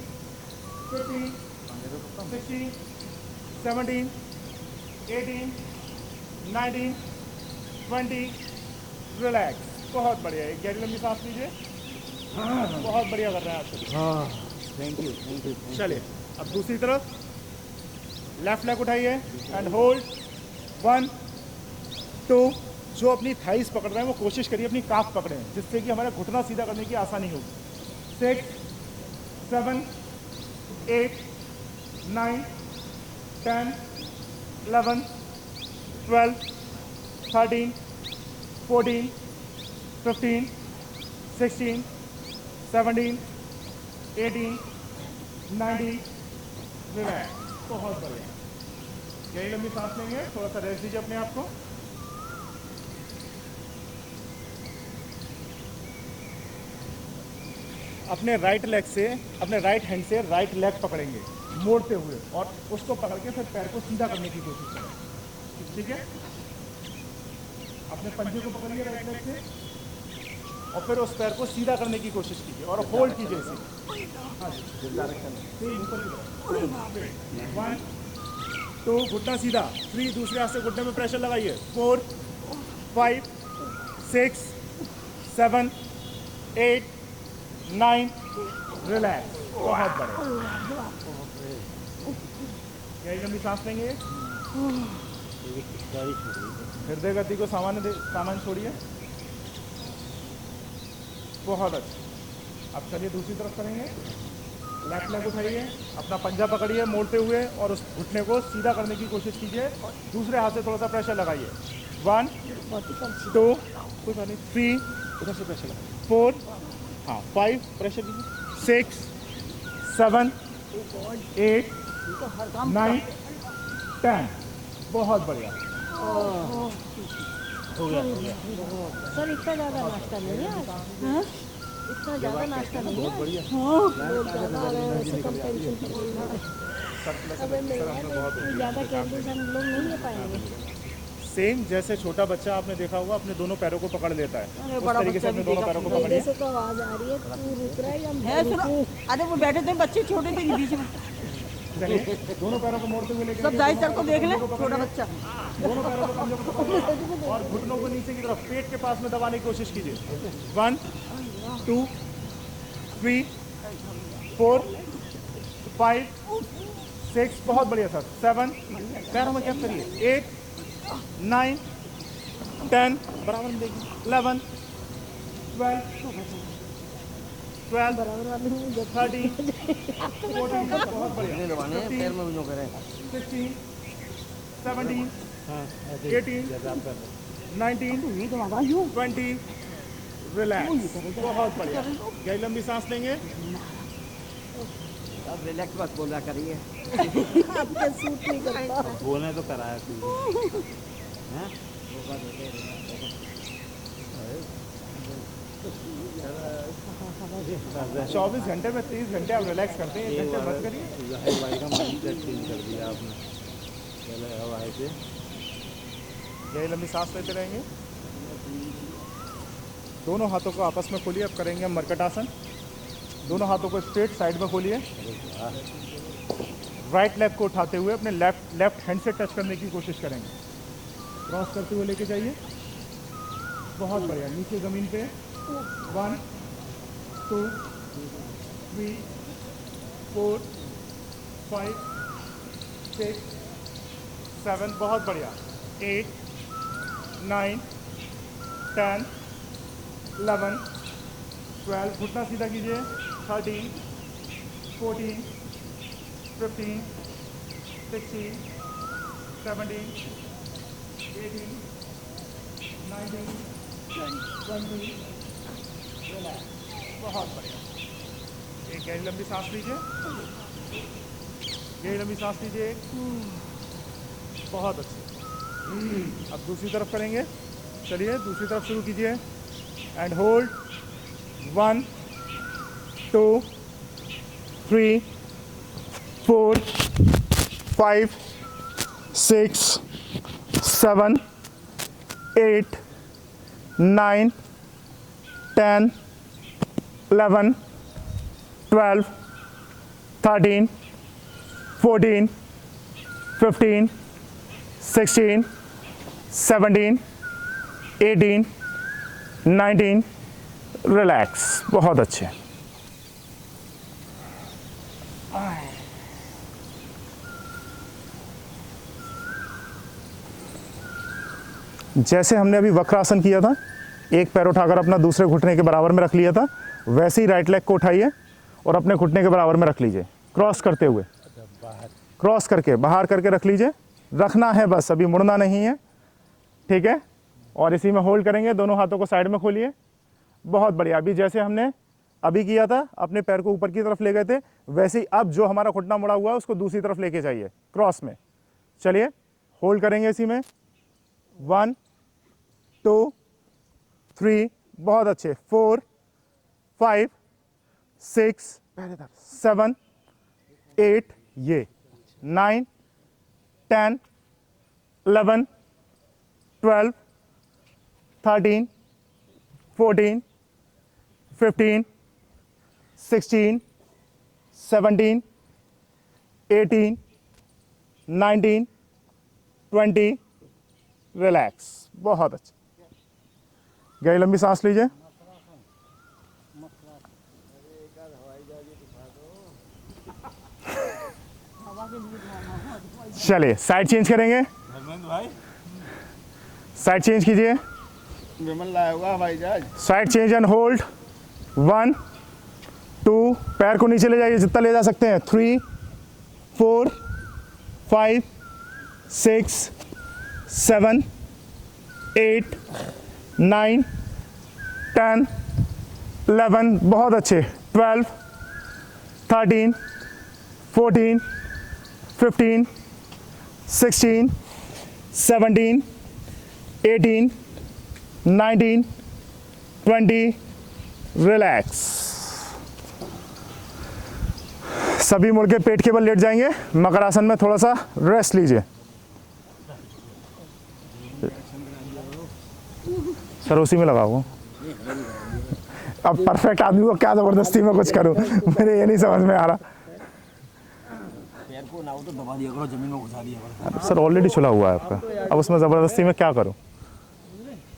15, 16, 17, 18, 19, 20, रिलैक्स। बहुत बढ़िया। एक गहरी लंबी सांस लीजिए। बहुत बढ़िया कर रहे हैं आप सभी। थैंक यू चलिए अब दूसरी तरफ लेफ्ट लेग उठाइए एंड होल्ड। 1, 2, जो अपनी थाइस पकड़ रहे हैं वो कोशिश करिए अपनी काफ पकड़ें, जिससे कि हमारा घुटना सीधा करने की आसानी होगी। 6, 7, 8, 9, 10, 11, 12, 13, 14, 15, 16, 17, 18, 19, रिलैक्स। बहुत बढ़िया। यही लंबी सांस लेंगे, थोड़ा सा रेस्ट दीजिए अपने आप को। अपने राइट लेग से, अपने राइट हैंड से राइट लेग पकड़ेंगे मोड़ते हुए, और उसको पकड़ के फिर पैर को सीधा करने की कोशिश करें। ठीक है, अपने पंजे को पकड़िए राइट लेग से और फिर उस पैर को सीधा करने की कोशिश कीजिए और होल्ड कीजिए इसे। हाँ जी, डायरेक्शन में ऊपर की तरफ। 1 2 घुटना सीधा, 3 दूसरे हाथ से घुटने में प्रेशर लगाइए, 4 5 6 7 8 9 रिलैक्स। बहुत बढ़िया। यही लंबी सांस लेंगे। हृदय गति को सामान्य छोड़िए। बहुत अच्छा। अब चलिए दूसरी तरफ करेंगे। लेफ्ट लेग उठाइए, अपना पंजा पकड़िए मोड़ते हुए और उस घुटने को सीधा करने की कोशिश कीजिए। दूसरे हाथ से थोड़ा सा प्रेशर लगाइए। 1 2 3 उधर से प्रेशर लगाइए, 4 हाँ 5 प्रेशर कीजिए, 6 7 8 9 10। बहुत बढ़िया, हो गया। सर इतना ज़्यादा नाश्ता नहीं है आज? हाँ? इतना ज़्यादा नाश्ता नहीं है? बढ़िया। बहुत ज़्यादा आ रहा है, वैसे कम टेंशन की कोई बात नहीं। अबे नहीं यार, इतनी ज़्यादा कैलोरीज हम लोग नहीं ले पाएंगे। सेम जैसे छोटा बच्चा आपने देखा होगा अपने दोनों पैरों को पकड़ लेता है, उस तरीके से अपने दोनों पैरों को पकड़िए। जैसे तो आवाज़ आ रही है, तू रुक रहा है या है मैं सुनो, रुकूं? अरे वो बैठे थे बच्चे छोटे थे बीच में, चलिए दोनों पैरों को मोड़ते हुए लेके सब दाई सर को देख ले, छोटा बच्चा। दोनों पैरों को कंधों को पकड़िए और घुटनों को नीचे की तरफ पेट के पास में दबाने की कोशिश कीजिए। 1 2 3 4 5 6 बहुत बढ़िया सर, 7 पैरों में कैप करिए, 8 9 10 बराबर में देखिए, 11 12 बराबर वाले हूँ जब 13 14 बहुत बढ़िया, दबाने पैर में जो करें 16 17 18 19 20 रिलैक्स। बहुत बढ़िया, गई लंबी सांस लेंगे। अब रिलैक्स बस बोला करिए। आपका सूट नहीं करता। बोलने तो कराया तू। 24 घंटे में 30 घंटे आप रिलैक्स करते हैं, 1 घंटे बंद करिए। भाई का माइंडसेट चेंज कर दिया आपने। चले हवाई पे यही लंबी सांस लेते रहेंगे। दोनों हाथों को आपस में खोलिए। अब करेंगे हम मरकट आसन। दोनों हाथों को स्ट्रेट साइड में खोलिए। राइट लेग को उठाते हुए अपने लेफ्ट हैंड से टच करने की कोशिश करेंगे। क्रॉस करते हुए लेके जाइए। बहुत बढ़िया, नीचे ज़मीन पे 1 2 3 4 5 6 7 बहुत बढ़िया, 8 9 10 11 12 घुटना सीधा कीजिए, 13 14 15 16 17 18 19 20 रिलैक्स। बहुत बढ़िया। एक गहरी लंबी सांस लीजिए, गहरी लंबी सांस लीजिए। बहुत अच्छी। अब दूसरी तरफ करेंगे। चलिए दूसरी तरफ शुरू कीजिए एंड होल्ड। 1 2 3 4 5 6 7 8 9 10 11 12 13 14 15 16 17 18 19 रिलैक्स। बहुत अच्छे। जैसे हमने अभी वक्रासन किया था, एक पैर उठाकर अपना दूसरे घुटने के बराबर में रख लिया था, वैसे ही राइट लेग को उठाइए और अपने घुटने के बराबर में रख लीजिए, क्रॉस करते हुए। क्रॉस करके बाहर करके रख लीजिए, रखना है बस, अभी मुड़ना नहीं है, ठीक है। और इसी में होल्ड करेंगे। दोनों हाथों को साइड में खोलिए। बहुत बढ़िया। अभी जैसे हमने अभी किया था, अपने पैर को ऊपर की तरफ ले गए थे, वैसे ही अब जो हमारा घुटना मुड़ा हुआ है उसको दूसरी तरफ लेके जाइए क्रॉस में। चलिए होल्ड करेंगे इसी में। 1 2 3 बहुत अच्छे, 4 5 6 पहले तक 7 8 ये 9 10 11 12 13 14 15 16 17 18 19 20 रिलैक्स। बहुत अच्छा, गई लंबी सांस लीजिए। चलिए साइड चेंज करेंगे, साइड चेंज कीजिए, विमल लाया होगा हवाई जहाज। Side change and hold. 1 2 पैर को नीचे ले जाइए जितना ले जा सकते हैं। 3 4 5 6 7 8 9 10 11 बहुत अच्छे। 12 13 14 15 16 17 18 19 20 रिलैक्स। सभी मुड़ के पेट के बल लेट जाएंगे। मकर आसन में थोड़ा सा रेस्ट लीजिए। सर उसी में लगाओ। अब परफेक्ट आदमी को क्या जबरदस्ती में कुछ करूं, मेरे ये नहीं समझ में आ रहा। पैर को ना हो तो दबा दिया करो, जमीन में घुसा दिया करो। सर ऑलरेडी छुला हुआ है आपका, अब उसमें ज़बरदस्ती में क्या करूं।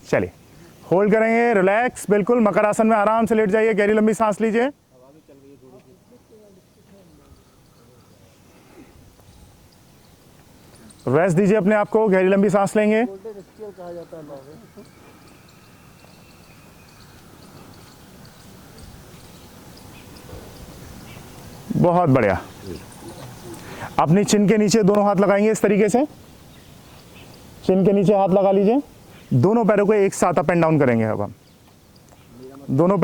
चलिए होल्ड करेंगे, रिलैक्स बिल्कुल। मकर आसन में आराम से लेट जाइए, गहरी लंबी सांस लीजिए। रेस्ट दीजिए अपने आप को, गहरी लंबी सांस लेंगे। बहुत बढ़िया। अपनी चिन के नीचे दोनों हाथ लगाएंगे इस तरीके से, चिन के नीचे हाथ लगा लीजिए। दोनों पैरों को एक साथ अप एंड डाउन करेंगे। अब हम दोनों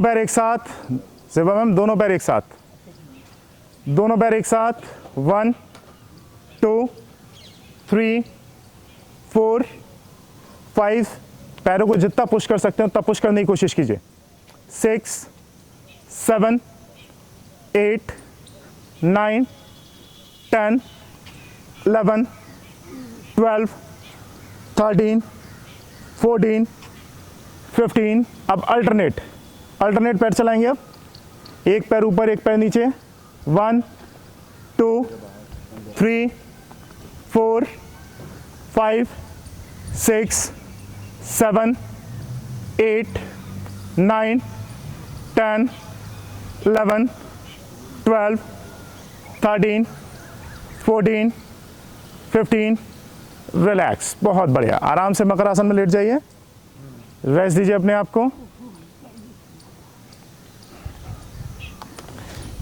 पैर एक साथ, शिवा मैम दोनों पैर एक साथ, दोनों पैर एक साथ। 1 2 3 4 5 पैरों को जितना पुश कर सकते हैं उतना पुश करने की कोशिश कीजिए। 6 7 8 9 10 11 12 13 14 15। अब अल्टरनेट पैर चलाएंगे। अब एक पैर ऊपर एक पैर नीचे। 1 2 3 4 5 6 7 8 9 10 11 12 13 14 15 रिलैक्स। बहुत बढ़िया। आराम से मकर आसन में लेट जाइए, रेस्ट दीजिए अपने आप को।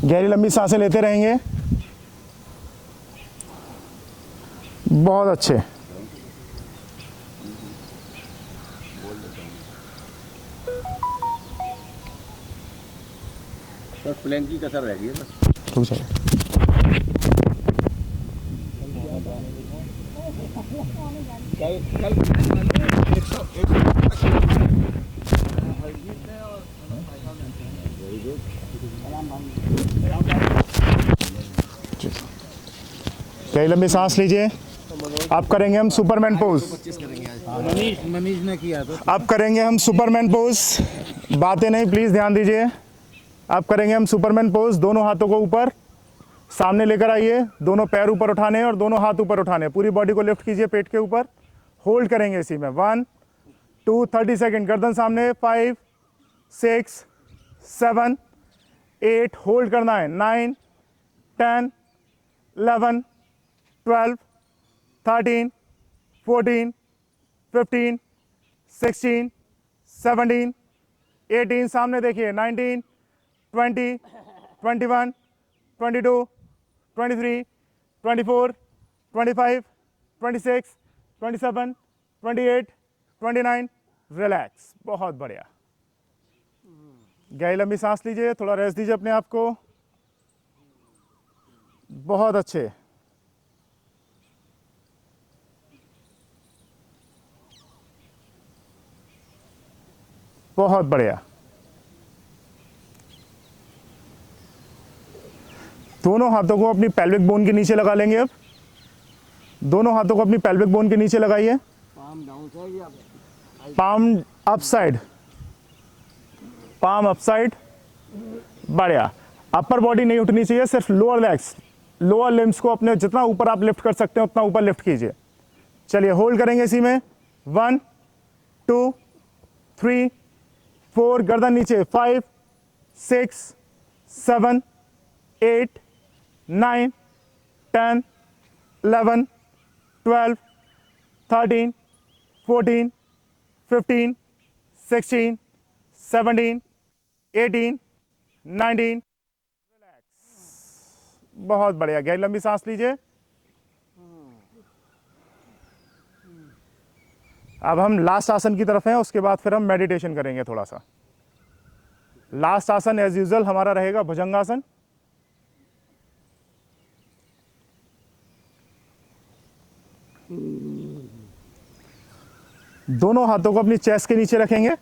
गहरी लंबी सांसें लेते रहेंगे। बहुत अच्छे। बस प्लेन की कसर रह गई है बस। रुक जाइए। गहरी लंबी सांस लीजिए। अब करेंगे हम सुपरमैन पोज। मनीष ने किया तो अब करेंगे हम सुपरमैन पोज। बातें नहीं, प्लीज ध्यान दीजिए। अब करेंगे हम सुपरमैन पोज। दोनों हाथों को ऊपर सामने लेकर आइए, दोनों पैर ऊपर उठाने और दोनों हाथ ऊपर उठाने। पूरी बॉडी को लिफ्ट कीजिए पेट के ऊपर। होल्ड करेंगे इसी में। 1 2 30 सेकेंड। गर्दन सामने। 5 6 7 8 होल्ड करना है। 9 10 11 12 13 14 15 16 17 18 सामने देखिए। 19 20 21 22 23 24 25 26 27 28 29 रिलैक्स। बहुत बढ़िया। गहरी लंबी सांस लीजिए, थोड़ा रेस्ट दीजिए अपने आप को। बहुत अच्छे। बहुत बढ़िया। दोनों हाथों को अपनी पेल्विक बोन के नीचे लगा लेंगे। अब दोनों हाथों को अपनी पेल्विक बोन के नीचे लगाइए। पाम डाउन साइड या palm up side, palm up side. बढ़िया। अपर बॉडी नहीं उठनी चाहिए, सिर्फ लोअर लेग्स, लोअर लिम्स को अपने जितना ऊपर आप लिफ्ट कर सकते हैं उतना ऊपर लिफ्ट कीजिए। चलिए होल्ड करेंगे इसी में। 1 2 3 4, गर्दन नीचे। 5 6 7 8 9 10 11 12 13 14 15 16 17 18 19। बहुत बढ़िया। गहरी लंबी सांस लीजिए। अब हम लास्ट आसन की तरफ हैं, उसके बाद फिर हम मेडिटेशन करेंगे थोड़ा सा। लास्ट आसन एज यूजुअल हमारा रहेगा भुजंगासन। दोनों हाथों को अपनी चेस्ट के नीचे रखेंगे।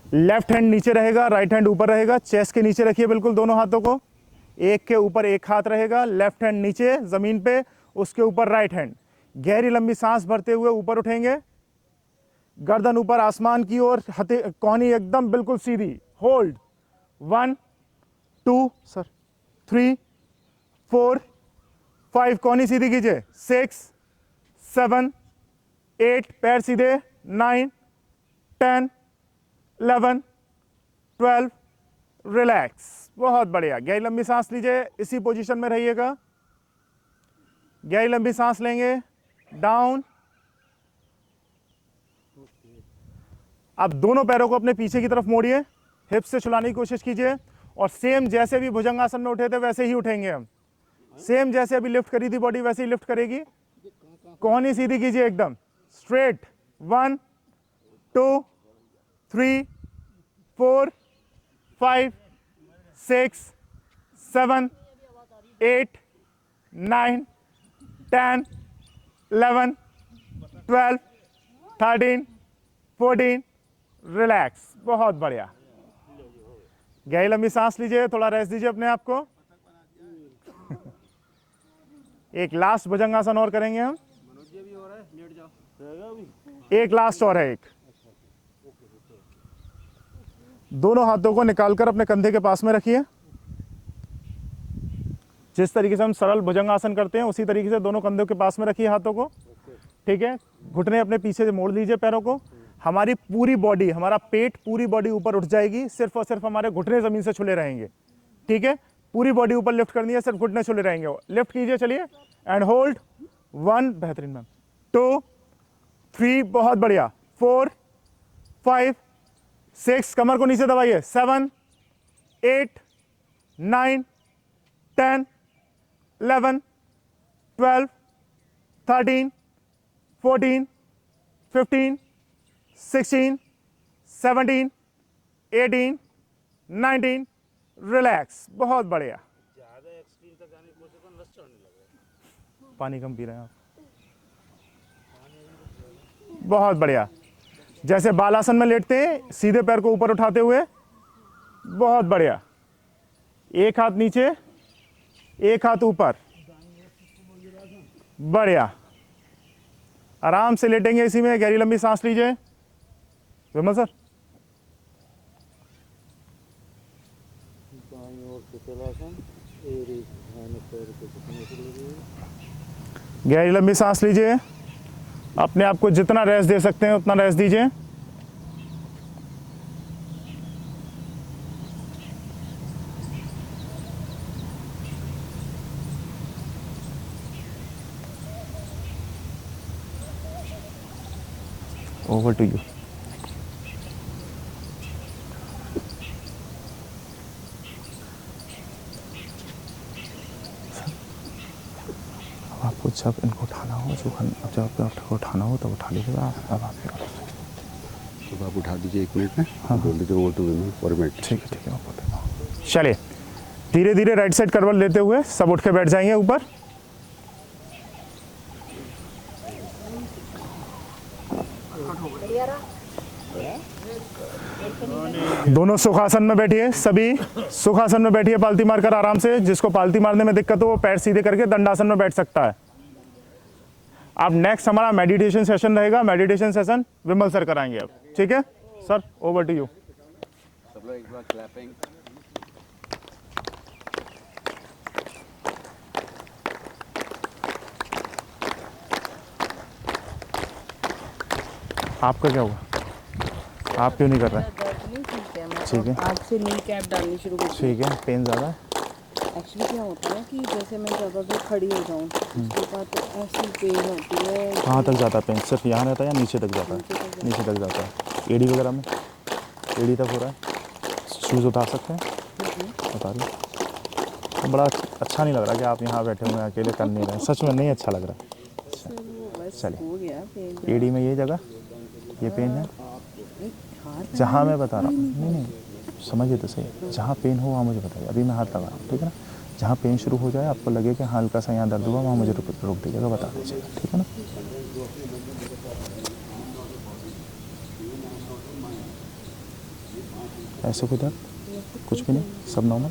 लेफ्ट हैंड नीचे रहेगा, राइट हैंड ऊपर रहेगा। चेस्ट के नीचे रखिए बिल्कुल दोनों हाथों को। एक के ऊपर एक हाथ रहेगा, लेफ्ट हैंड नीचे जमीन पे, उसके ऊपर राइट हैंड। गहरी लंबी सांस भरते हुए ऊपर उठेंगे, गर्दन ऊपर आसमान की ओर, कोहनी एकदम बिल्कुल सीधी। होल्ड। 1 2 सर 3 4 5, कोहनी सीधी कीजिए। 6 7 8, पैर सीधे। 9 10 11 12, रिलैक्स। बहुत बढ़िया। गहरी लंबी सांस लीजिए, इसी पोजीशन में रहिएगा। गहरी लंबी सांस लेंगे। डाउन। अब दोनों पैरों को अपने पीछे की तरफ मोड़िए, हिप्स से छुलाने की कोशिश कीजिए और सेम जैसे भी भुजंगासन में उठे थे वैसे ही उठेंगे हम। सेम जैसे अभी लिफ्ट करी थी बॉडी वैसे ही लिफ्ट करेगी। कोहनी सीधी कीजिए एकदम स्ट्रेट। 1 2 3 4 5 6 7 8 9 10 11 12 13 14, रिलैक्स। बहुत बढ़िया। गहरी लंबी सांस लीजिए, थोड़ा रेस्ट दीजिए अपने आप को। एक लास्ट भुजंगासन और करेंगे हम। एक लास्ट और है। एक दोनों हाथों को निकालकर अपने कंधे के पास में रखिए। जिस तरीके से हम सरल भुजंगासन करते हैं उसी तरीके से दोनों कंधों के पास में रखिए हाथों को। ठीक है। घुटने अपने पीछे से मोड़ लीजिए पैरों को। हमारी पूरी बॉडी, हमारा पेट, पूरी बॉडी ऊपर उठ जाएगी। सिर्फ और सिर्फ हमारे घुटने जमीन से छुले रहेंगे। ठीक है। पूरी बॉडी ऊपर लिफ्ट करनी है, सिर्फ घुटने छुले रहेंगे। लिफ्ट कीजिए, चलिए। And hold. 1, बेहतरीन मैम। 2 3, बहुत बढ़िया। 4 5 6, कमर को नीचे दबाइए। 7 8 9 10 11 12 13 14 15 16 17 18 19, रिलैक्स। बहुत बढ़िया। पानी कम पी रहे हैं आप। बहुत बढ़िया। जैसे बालासन में लेटते हैं, सीधे पैर को ऊपर उठाते हुए। बहुत बढ़िया। एक हाथ नीचे, एक हाथ ऊपर। बढ़िया। आराम से लेटेंगे इसी में। गहरी लंबी सांस लीजिए। विमल सर। गहरी लंबी सांस लीजिए। अपने आप को जितना रेस्ट दे सकते हैं उतना रेस्ट दीजिए। Over to you. आपको जब इनको उठाना हो, जब आपको उठाना हो तब उठा लीजिएगा। अब आप तो आप उठा दीजिए 1 मिनट में। हाँ, बोल दीजिए वो 2 मिनट पर मिनट। ठीक है, ठीक है। चलिए धीरे धीरे राइट साइड करवट लेते हुए सब उठ के बैठ जाएंगे ऊपर। दोनों सुखासन में बैठिए, सभी सुखासन में बैठिए, पालती मारकर आराम से। जिसको पालती मारने में दिक्कत हो वो पैर सीधे करके दंडासन में बैठ सकता है। अब नेक्स्ट हमारा मेडिटेशन सेशन रहेगा। मेडिटेशन सेशन विमल सर कराएंगे अब, ठीक है सर? Over to you. सब लोग एक बार क्लैपिंग। आपका क्या हुआ? आप क्यों नहीं कर रहे? ठीक है, आज से नी कैप डालनी शुरू कर दी। ठीक है। पेन ज़्यादा है? एक्चुअली क्या होता है कि जैसे मैं ज़्यादा देर खड़ी हो जाऊँ उसके बाद तो ऐसी पेन होती है। कहाँ तक जाता है पेन? सिर्फ यहाँ रहता है या नीचे तक जाता है? नीचे तक जाता है। एड़ी वगैरह में? एड़ी तक हो रहा है? शूज़ उतार सकते हैं? उतारिए। तो बड़ा अच्छा नहीं लग रहा कि आप यहाँ बैठे हुए हैं अकेले, कर नहीं रहे हैं। सच में नहीं अच्छा लग रहा। चलिए, हो गया पेन। एड़ी में ये जगह, ये पेन है जहाँ मैं बता रहा हूँ। नहीं, समझिए तो सही। जहाँ पेन हो वहाँ मुझे बताइए। अभी मैं हाथ लगा रहा हूँ, ठीक है ना? जहाँ पेन शुरू हो जाए, आपको लगे कि हल्का सा यहाँ दर्द हुआ, वहाँ मुझे रोक दीजिएगा, बता दीजिएगा, ठीक है ना? ऐसे कोई दर्द? कुछ भी नहीं, सब नॉर्मल?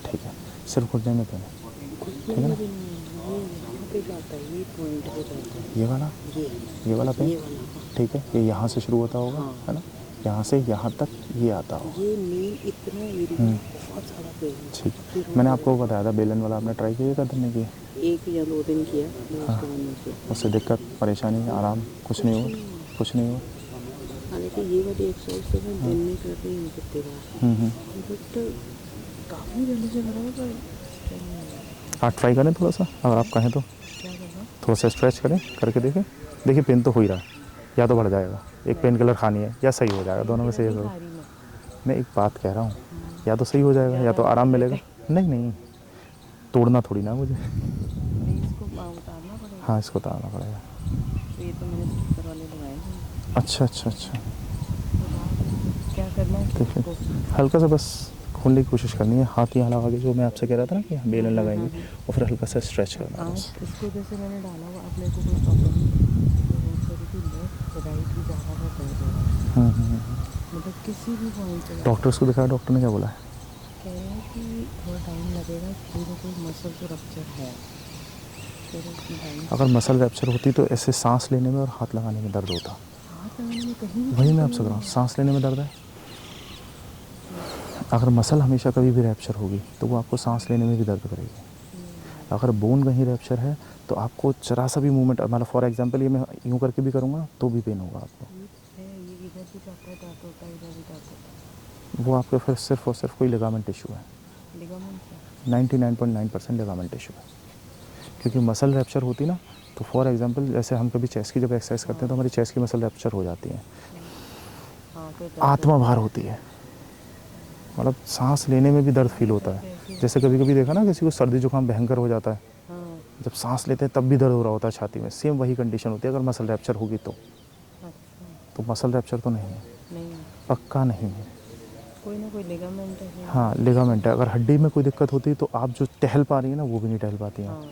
ठीक है। सिर्फ घुटने में पेन है, ठीक है ना? ये वाला पेन, ठीक है। ये यहाँ से शुरू होता होगा, है ना? यहाँ से यहाँ तक ये आता होगा। ये मेन इतना एरिया बहुत सारा पेन है। ठीक है। मैंने आपको बताया था बेलन वाला, आपने ट्राई किया था? नहीं किया? 1 या 2 दिन किया। हाँ। उससे दिक्कत परेशानी आराम कुछ नहीं हो? कुछ नहीं हो? हालांकि ये वाली एक्सरसाइज तो मैं दिन में कर रही हूँ कितने बार, बट काफ़ी जल्दी से करा पर आप ट्राई करें थोड़ा सा, अगर आप कहें तो थोड़ा सा स्ट्रेच करें, करके देखें। देखिए पेन तो हो ही रहा है, या तो बढ़ जाएगा, एक पेन किलर खानी है, या सही हो जाएगा, दोनों में से एक हो। मैं एक बात कह रहा हूँ, या तो सही हो जाएगा या तो आराम मिलेगा। नहीं, तोड़ना थोड़ी ना मुझे। इसको उतारना पड़ेगा। हाँ, इसको उतारना पड़ेगा। ये तो मैंने स्पीकर वाले लगाए हैं। अच्छा। क्या करना है? देखिए, हल्का सा बस खोलने की कोशिश करनी है। हाथ यहाँ लगा के, जो मैं आपसे कह रहा था ना कि यहाँ बेलन लगाएंगे, और फिर हल्का सा स्ट्रेच करना है बस। इसको जैसे मैंने डाला हुआ, अब मेरे को कोई प्रॉब्लम नहीं है। राइट भी ज़्यादा दर्द हो रहा है, मतलब किसी भी पॉइंट पे। डॉक्टर्स को दिखाया, डॉक्टर ने क्या बोला है? कह रहे हैं कि थोड़ा टाइम लगेगा, कोई मसल तो रप्चर है, फिर उसमें टाइम। अगर मसल रैप्चर होती तो ऐसे सांस लेने में और हाथ लगाने में दर्द होता। हाथ लगाने में कहीं वही मैं आपसे कह रहा हूँ, सांस लेने में दर्द है। अगर मसल हमेशा कभी भी रैप्चर होगी तो वो आपको सांस लेने में भी दर्द करेगी। अगर बोन कहीं रैप्चर है तो आपको जरा सा भी मूवमेंट, मतलब फॉर एग्जांपल ये मैं यूँ करके भी करूँगा तो भी पेन होगा आपको। ये इधर भी जाता है, दर्द होता है, इधर भी दर्द होता है। वो आपके फिर सिर्फ और सिर्फ कोई लिगामेंट इशू है। लिगामेंट है। 99.9% लिगामेंट इशू है। क्योंकि मसल रैप्चर होती ना, तो फॉर एग्जांपल जैसे हम कभी चेस्ट की जब एक्सरसाइज करते हैं तो हमारी चेस्ट की मसल रैप्चर हो जाती है, हाँ, तो आत्मा बाहर होती है, मतलब सांस लेने में भी दर्द फील होता है। जैसे कभी कभी देखा ना किसी को सर्दी जुकाम भयंकर हो जाता है, हाँ, जब सांस लेते हैं तब भी दर्द हो रहा होता है छाती में, सेम वही कंडीशन होती है अगर मसल रैप्चर होगी तो। अच्छा, तो मसल रैप्चर तो नहीं है, नहीं पक्का नहीं है। कोई ना कोई लिगामेंट है। हाँ, लिगामेंट है। अगर हड्डी में कोई दिक्कत होती है तो आप जो टहल पा रही है ना वो भी नहीं टहल पाती हैं। हाँ,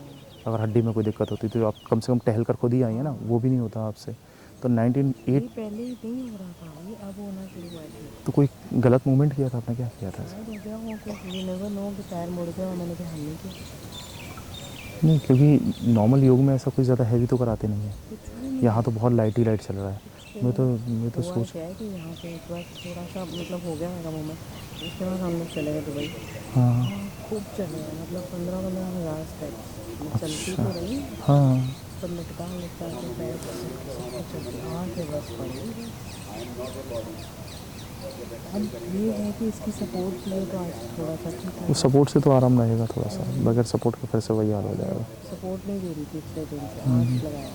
अगर हड्डी में कोई दिक्कत होती तो आप कम से कम टहल कर खुद ही आई है ना, वो भी नहीं होता आपसे। तो ये 1908 पहले ही नहीं हो रहा था, ये अब होना शुरू हुआ है। तो कोई गलत मूवमेंट किया था आपने? क्या किया था? शायद हो गया हो कुछ, यू नेवर नो कि पैर मुड़ गया और मैंने कहा हमने किया नहीं, क्योंकि नॉर्मल योग में ऐसा कोई ज़्यादा हैवी तो कराते नहीं है। कुछ भी नहीं। यहाँ तो बहुत लाइट ही लाइट चल रहा है। मैं तो हुआ सोच, क्या है कि यहाँ पे एक बार थोड़ा सा मतलब हो गया मेरा मोमेंट, उसके बाद हम लोग चले गए दुबई। हाँ खूब चले गए, मतलब 15,000 स्टेप्स। मैं चलती तो रही हाँ, पर लटका के पैर चलती वहाँ से बस पड़ी। अब ये है कि इसकी सपोर्ट चाहिए तो आज थोड़ा सा ठीक है। उस सपोर्ट से तो आराम रहेगा थोड़ा सा, बगैर सपोर्ट के फिर से वही हाल हो जाएगा। सपोर्ट नहीं दे रही थी पिछले दिन से, आज लगाया।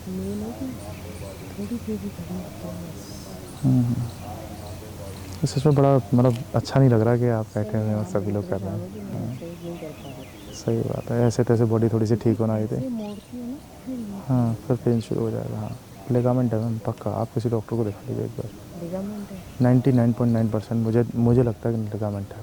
मेन है कि थोड़ी देर भी करनी होती है बस। इसमें बड़ा मतलब अच्छा नहीं लग रहा कि आप बैठे हुए हैं और सभी लोग कर रहे हैं। एक्सरसाइज नहीं कर पा रहे। सही बात है, ऐसे तैसे बॉडी थोड़ी सी ठीक होना चाहिए। ये मोड़ती है ना फिर हाँ, फिर पेन शुरू हो जाएगा। हाँ, लिगामेंट है मैम, पक्का। आप किसी डॉक्टर को दिखा लीजिए एक बार। लिगामेंट है। 99.9% मुझे लगता है कि लिगामेंट है।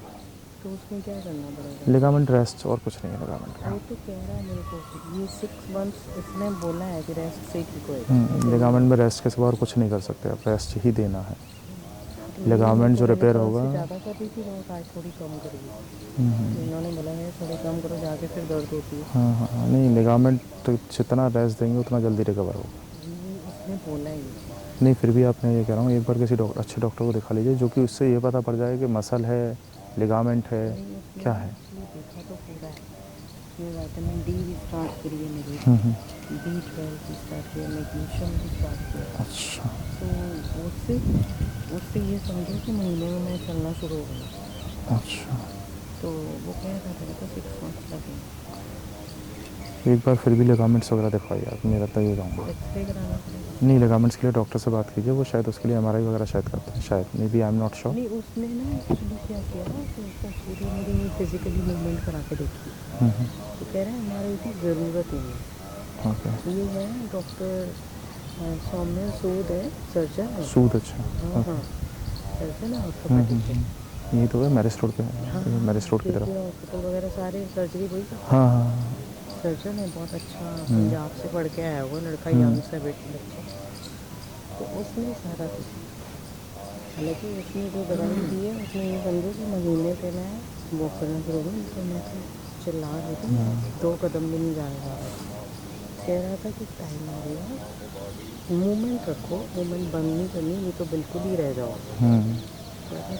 तो तो उसमें क्या करना पड़ेगा? लिगामेंट रेस्ट और कुछ नहीं है लिगामेंट वो तो कह रहा है मेरे को ये 6 मंथ्स इसने बोला है कि रेस्ट से ठीक होएगा। लिगामेंट में रेस्ट के सिवा और कुछ नहीं कर सकते आप, रेस्ट ही देना है। लिगामेंट जो रिपेयर होगा ज़्यादा कर रही थी वो आज थोड़ी कम करेगी। इन्होंने बोला है थोड़ी कम करो, जाके फिर दर्द होती है। हाँ, नहीं लिगामेंट तो जितना रेस्ट देंगे उतना जल्दी रिकवर होगा। उसने बोला ही नहीं फिर भी आपने ये कह रहा हूँ एक बार किसी अच्छे डॉक्टर को दिखा लीजिए, जो कि उससे ये पता पड़ जाए कि मसल है, लिगामेंट है, क्या है। देखा तो पूरा है। ये विटामिन डी भी स्टार्ट करी है मेरी, B12 भी स्टार्ट किया, मैग्नीशियम भी स्टार्ट किया। अच्छा, तो उससे ये समझो कि महीने में मैं चलना शुरू हो गया। अच्छा। तो वो कह रहा था तो 6 मंथ्स लगेंगे। एक बार फिर भी लिगामेंट्स वगैरह दिखवाइए आप, मेरा तो ये कहूँगा। एक्सरे कराना पड़ेगा। नहीं लिगामेंट्स के लिए डॉक्टर से बात कीजिए, वो शायद उसके लिए MRI वगैरह शायद करते हैं, शायद maybe I am not sure. नहीं उसने ना एक्चुअली क्या किया कि उसको पूरी मेरी फिजिकली मूवमेंट करा के देखी। तो कह रहे हैं हमारे की ज़रूरत ही नहीं। ओके, ये है डॉक्टर सौम्य सूद है, सर्जन है। सूद, अच्छा। हाँ हाँ, सर्जन है ऑर्थोपेडिक है। ये तो है मैरिज रोड पे है, मैरिज रोड की तरफ। हॉस्पिटल वगैरह सारे सर्जरी वही का हाँ हाँ, सर्जन है, बहुत अच्छा पंजाब से पढ़ के आया हुआ लड़का, यंग से बच्चा। तो उसने सारा कुछ, हालांकि उसने जो दवाई दी है उसने ये समझो कि महीने पे मैं वॉक करना शुरू हुई, तो मैं तो चिल्ला रही थी, 2 कदम भी नहीं जा रहा था। कह रहा था कि टाइम आ गया, मूवमेंट रखो, मूवमेंट बंद नहीं करनी, नहीं तो बिल्कुल ही रह जाओ।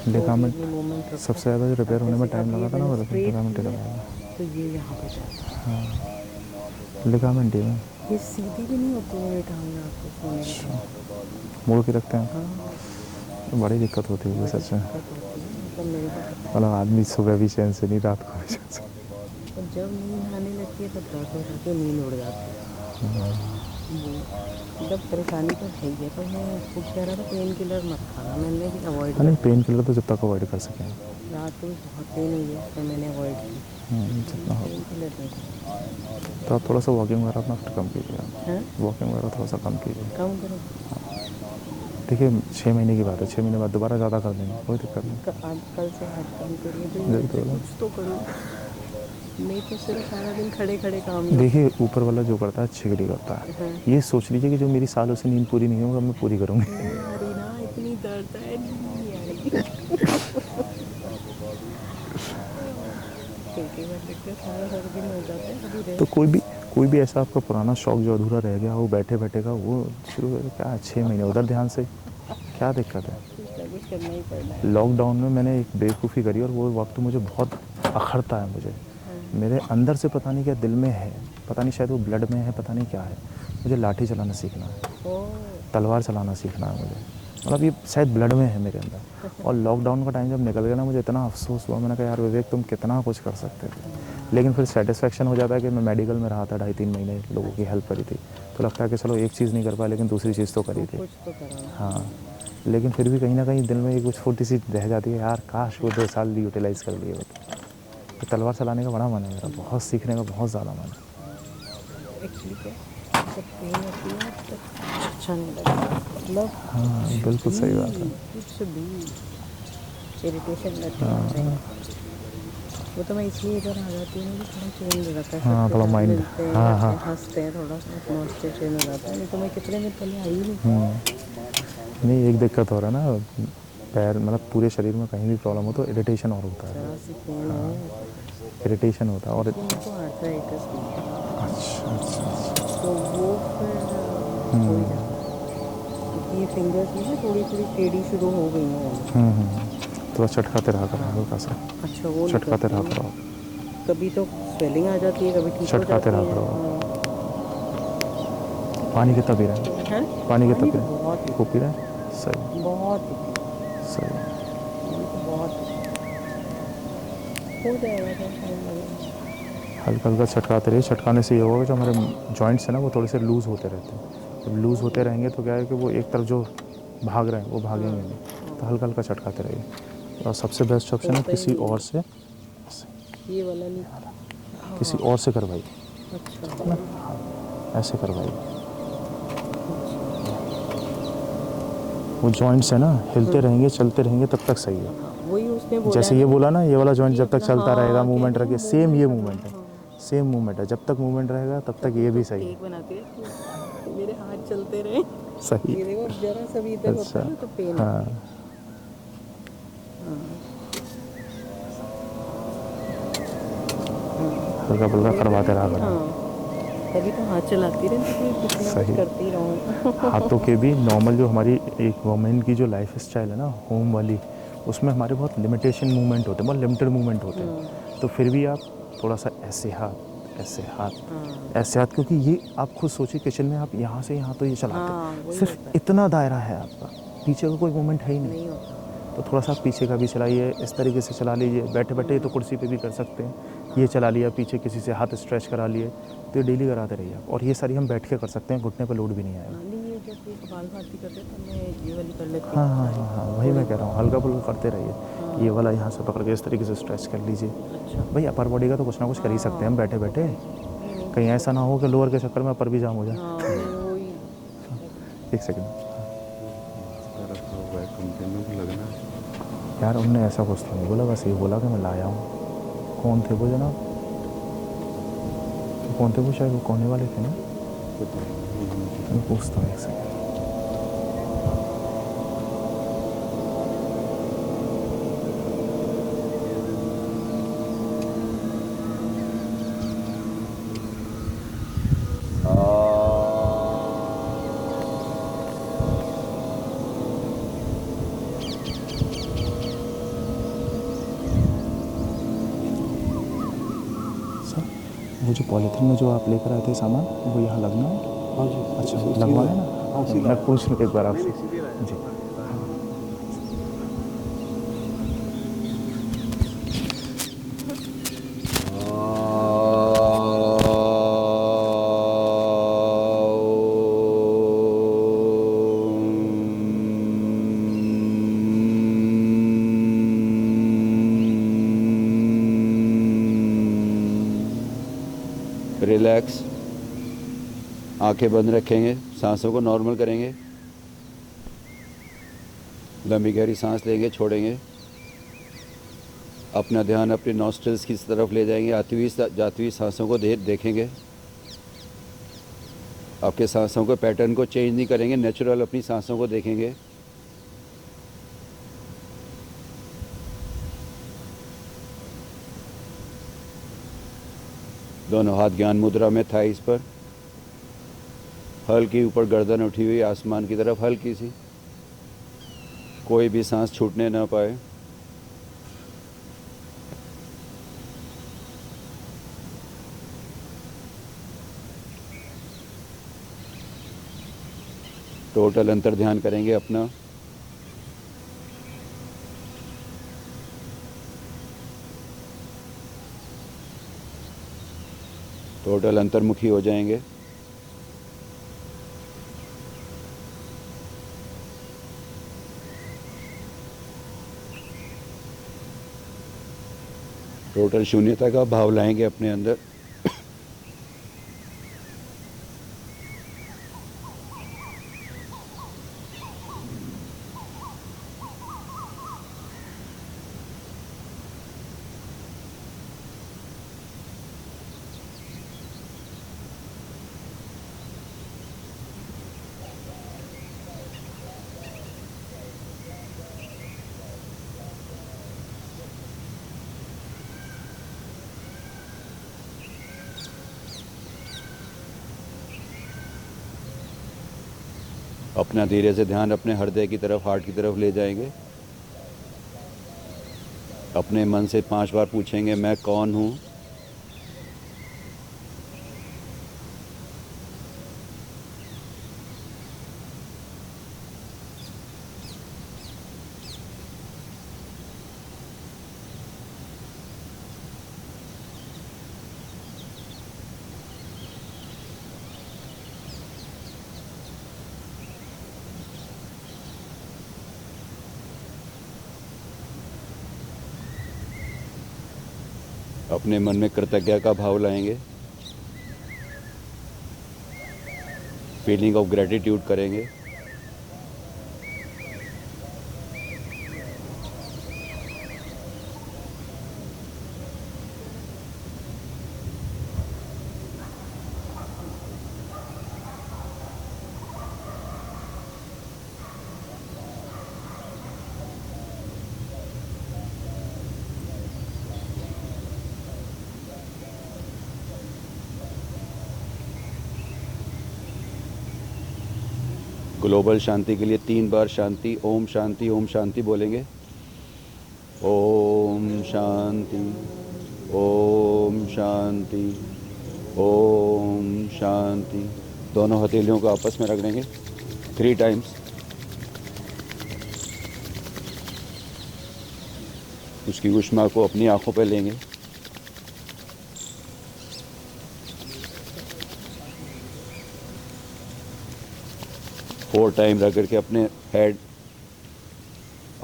लिगामेंट मूवमेंट रखो। सबसे ज़्यादा जो रिपेयर होने में टाइम लगा था ना वो लिगामेंट लगा। तो ये यहाँ पे जाता है। हाँ, लिगामेंट ही है। ये सीधी भी नहीं होती है टांग आपको सोने की। मोड़ के रखते हैं हाँ, तो बड़ी दिक्कत होती है सच में। दिक्कत होती है, मतलब मेरे को। मतलब आदमी सुबह भी चैन से नहीं, रात को भी चैन से। और जब नींद आने लगती है तब रात हो जाती है, नींद उड़ जाती है। मतलब परेशानी तो है ही है, पर मैं खुद कह रहा था पेन किलर मत खाना, मैंने भी अवॉइड नहीं पेन किलर तो जब तक अवॉइड कर सकें। रात को बहुत पेन हुई है तो मैंने अवॉइड की। जितना हो पेन किलर नहीं खाना। तो आप थोड़ा सा वॉकिंग वगैरह अपना फिर कम कीजिए, हैं? वॉकिंग वगैरह थोड़ा सा कम कीजिए। कम करो। देखिए 6 महीने की बात है, 6 महीने बाद दोबारा ज़्यादा कर देंगे, कोई दिक्कत नहीं। आज कल से हाथ कम करिए, तो जल्दी ये करो। कुछ तो करो, नहीं तो सिर्फ सारा दिन खड़े खड़े काम ही। देखिए ऊपर वाला जो करता है अच्छे के लिए करता है। ये सोच लीजिए कि जो मेरी सालों से नींद पूरी नहीं होगी, मैं पूरी करूँगी। अरे ना इतनी दर्द है, नहीं आ रही। सारा दिन हो जाता है अभी। तो कोई भी ऐसा आपका पुराना शौक जो अधूरा रह गया, वो बैठे बैठे का वो शुरू कर, क्या 6 महीने उधर ध्यान से, क्या दिक्कत है। कुछ करना ही पड़ना है। लॉकडाउन में मैंने एक बेवकूफ़ी करी और वो वक्त मुझे बहुत अखरता है। मुझे मेरे अंदर से पता नहीं क्या दिल में है, पता नहीं शायद वो ब्लड में है, पता नहीं क्या है, मुझे लाठी चलाना सीखना है, तलवार चलाना सीखना है मुझे। मतलब ये शायद ब्लड में है मेरे अंदर। और लॉकडाउन का टाइम जब निकल गया ना, मुझे इतना अफसोस हुआ, मैंने कहा यार विवेक तुम कितना कुछ कर सकते थे। लेकिन फिर सेटिस्फेक्शन हो जाता है कि मैं मेडिकल में रहा था 2.5-3 महीने, लोगों की हेल्प करी थी, तो लगता है कि चलो एक चीज़ नहीं कर पाया लेकिन दूसरी चीज़ तो करी थी। कुछ तो करा। हाँ, लेकिन फिर भी कहीं ना कहीं दिल में एक कुछ छोटी सी रह जाती है, यार काश वो 2 साल यूटिलाइज़ कर लिए होते। तो तलवार चलाने का बड़ा मन है मेरा, बहुत सीखने का बहुत ज़्यादा मन है। एक्चुअली क्या जब पेन होती है तो अच्छा नहीं लगता, मतलब हाँ बिल्कुल सही बात है। कुछ भी इरिटेशन लगती है। वो तो मैं इसलिए इधर आ जाती हूँ, थोड़ा चेंज हो जाता है। हाँ, थोड़ा माइंड, मिलते हैं, हाँ हाँ, हंसते हैं, थोड़ा सा एटमॉस्फेयर चेंज हो जाता है। नहीं तो मैं कितने दिन पहले आई नहीं। नहीं एक दिक्कत हो रहा है ना, पैर मतलब पूरे शरीर में कहीं भी प्रॉब्लम हो तो इरिटेशन और होता है, जरा सी पेन है, इरिटेशन होता है। और उनको आर्थराइटिस भी है, अच्छा अच्छा, तो वो फिर हो ही जाता है। क्योंकि ये फिंगर्स में ना थोड़ी थोड़ी टेढ़ी शुरू हो गई हैं। थोड़ा चटकाते रहा करो हल्का सा, अच्छा वो चटकाते रहा करो, कभी तो स्वेलिंग आ जाती है, कभी ठीक हो चटकाते जाती रहा है। करो। पानी कितना पी रहे हैं? हैं? पानी कितना पानी पी तो रहे हैं? बहुत खूब पी रहे हैं? सही बहुत सही। बहुत हो जाएगा, तो टाइम लगेगा। हल्का हल्का चटकाते रहिए, चटकाने से ये होगा कि जो हमारे जॉइंट्स हैं ना वो थोड़े से लूज़ होते रहते हैं। जब लूज़ होते रहेंगे तो क्या है कि वो एक तरफ जो भाग रहे हैं वो भागेंगे नहीं, तो हल्का हल्का चटकाते रहिए। और सबसे बेस्ट ऑप्शन है किसी और से, ये वाला नहीं, किसी और से करवाइए, अच्छा ऐसे करवाइए। वो जॉइंट्स है ना हिलते रहेंगे, चलते रहेंगे तब तक सही है। वही हो उसने बोला जैसे ये बोला ना, ये वाला जॉइंट जब तक चलता हाँ, रहेगा, कह मूवमेंट रही रखे, हूँ, सेम ये movement मूवमेंट है, हाँ। सेम मूवमेंट है, जब तक मूवमेंट रहेगा तब तक ये भी सही है। केक बनाती रहती है, मेरे हाथ चलते रहे। सही। ये देखो जरा सा भी इधर होता है ना तो पेन हाँ, हल्का फुल्का करवाते रहा करो। हाँ तभी तो हाथ चलाती रहती थी, कुछ ना कुछ सही। करती रहूँ। हाथों के भी नॉर्मल जो हमारी एक वुमेन की जो लाइफ स्टाइल है ना होम वाली, उसमें हमारे बहुत लिमिटेशन मूवमेंट होते हैं, बहुत लिमिटेड मूवमेंट होते हैं। तो फिर भी आप थोड़ा सा ऐसे हाथ, ऐसे हाथ, ऐसे हाथ, क्योंकि ये आप खुद सोचिए किचन में आप यहाँ से यहाँ तो ये चलाते हाँ, हैं, वही सिर्फ होता है। इतना दायरा है आपका, पीछे का कोई मूवमेंट है ही नहीं। नहीं होता। तो थोड़ा सा पीछे का भी चलाइए, इस तरीके से चला लीजिए, बैठे बैठे तो कुर्सी पे भी कर सकते हैं, ये चला लिया, पीछे किसी से हाथ स्ट्रेच करा लिए, तो ये डेली कराते रहिए आप। और ये सारी हम बैठ के कर सकते हैं, घुटने पर लोड भी नहीं आएगा। हाँ, नहीं ये जब ये कपालभाति करते तो मैं ये वाली कर लेती हाँ हूँ हाँ सारी। हाँ हाँ, वही मैं कह रहा हूँ, हल्का फुल्का करते रहिए। ये वाला यहाँ से पकड़ के इस तरीके से स्ट्रेच कर लीजिए। अच्छा भाई अपर बॉडी का तो कुछ ना कुछ कर ही सकते हैं हम बैठे बैठे, नहीं, कहीं ऐसा ना हो कि लोअर के चक्कर में अपर भी जाम हो जाए। हाँ नहीं वही एक सेकंड रखा हुआ है कंटेनर को लगना। यार, उनने ऐसा कुछ तो नहीं बोला, बस ये बोला कि मैं लाया हूँ। कौन थे वो जनाब? कौन थे वो? शायद वो कोने वाले थे ना, मैं पूछता हूँ एक सेकंड। वो जो पॉलीथीन में जो आप लेकर आए थे सामान, वो यहाँ लगना है? हाँ जी। अच्छा, लगवाना है ना? मैं पूछ लूँ एक बार आपसे जी। रिलैक्स, आंखें बंद रखेंगे, सांसों को नॉर्मल करेंगे, लंबी गहरी सांस लेंगे, छोड़ेंगे, अपना ध्यान अपने नॉस्ट्रल्स की तरफ ले जाएंगे, आती हुई जाती हुई सांसों को देखेंगे। आपके सांसों के पैटर्न को चेंज नहीं करेंगे, नेचुरल अपनी सांसों को देखेंगे। दोनों हाथ ज्ञान मुद्रा में थाइस पर, हल्की ऊपर गर्दन उठी हुई आसमान की तरफ, हल्की सी, कोई भी सांस छूटने ना पाए। टोटल अंतर ध्यान करेंगे अपना। टोटल अंतर्मुखी हो जाएंगे। टोटल शून्यता का भाव लाएंगे अपने अंदर। अपना धीरे से ध्यान अपने हृदय की तरफ, हार्ट की तरफ ले जाएंगे। अपने मन से 5 बार पूछेंगे, मैं कौन हूँ? अपने मन में कृतज्ञता का भाव लाएंगे, फीलिंग ऑफ ग्रेटिट्यूड करेंगे। ग्लोबल शांति के लिए 3 बार शांति ओम शांति बोलेंगे। ओम शांति ओम शांति ओम शांति। दोनों हथेलियों को आपस में रख देंगे 3 टाइम्स। उसकी उष्मा को अपनी आंखों पर लेंगे। फोर टाइम रख करके अपने हेड,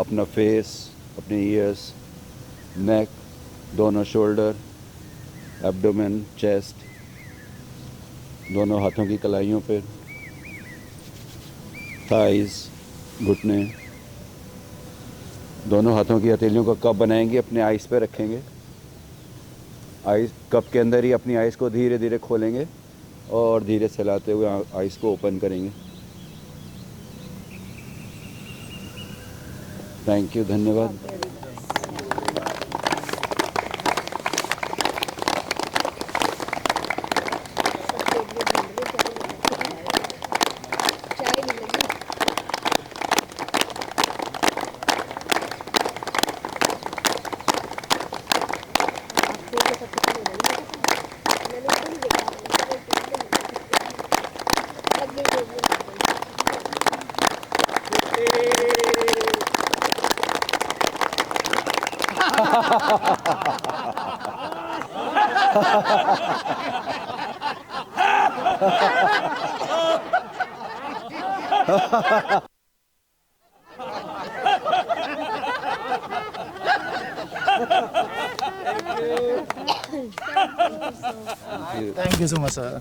अपना फेस, अपने ईयर्स, नेक, दोनों शोल्डर, एब्डोमेन, चेस्ट, दोनों हाथों की कलाइयों पे, थाइस, घुटने, दोनों हाथों की हथेलियों का कप बनाएंगे, अपने आइस पे रखेंगे। आइस कप के अंदर ही अपनी आइस को धीरे धीरे खोलेंगे और धीरे से हिलाते हुए आइस को ओपन करेंगे। थैंक यू, धन्यवाद। चाय नहीं लगी। Thank you so much sir.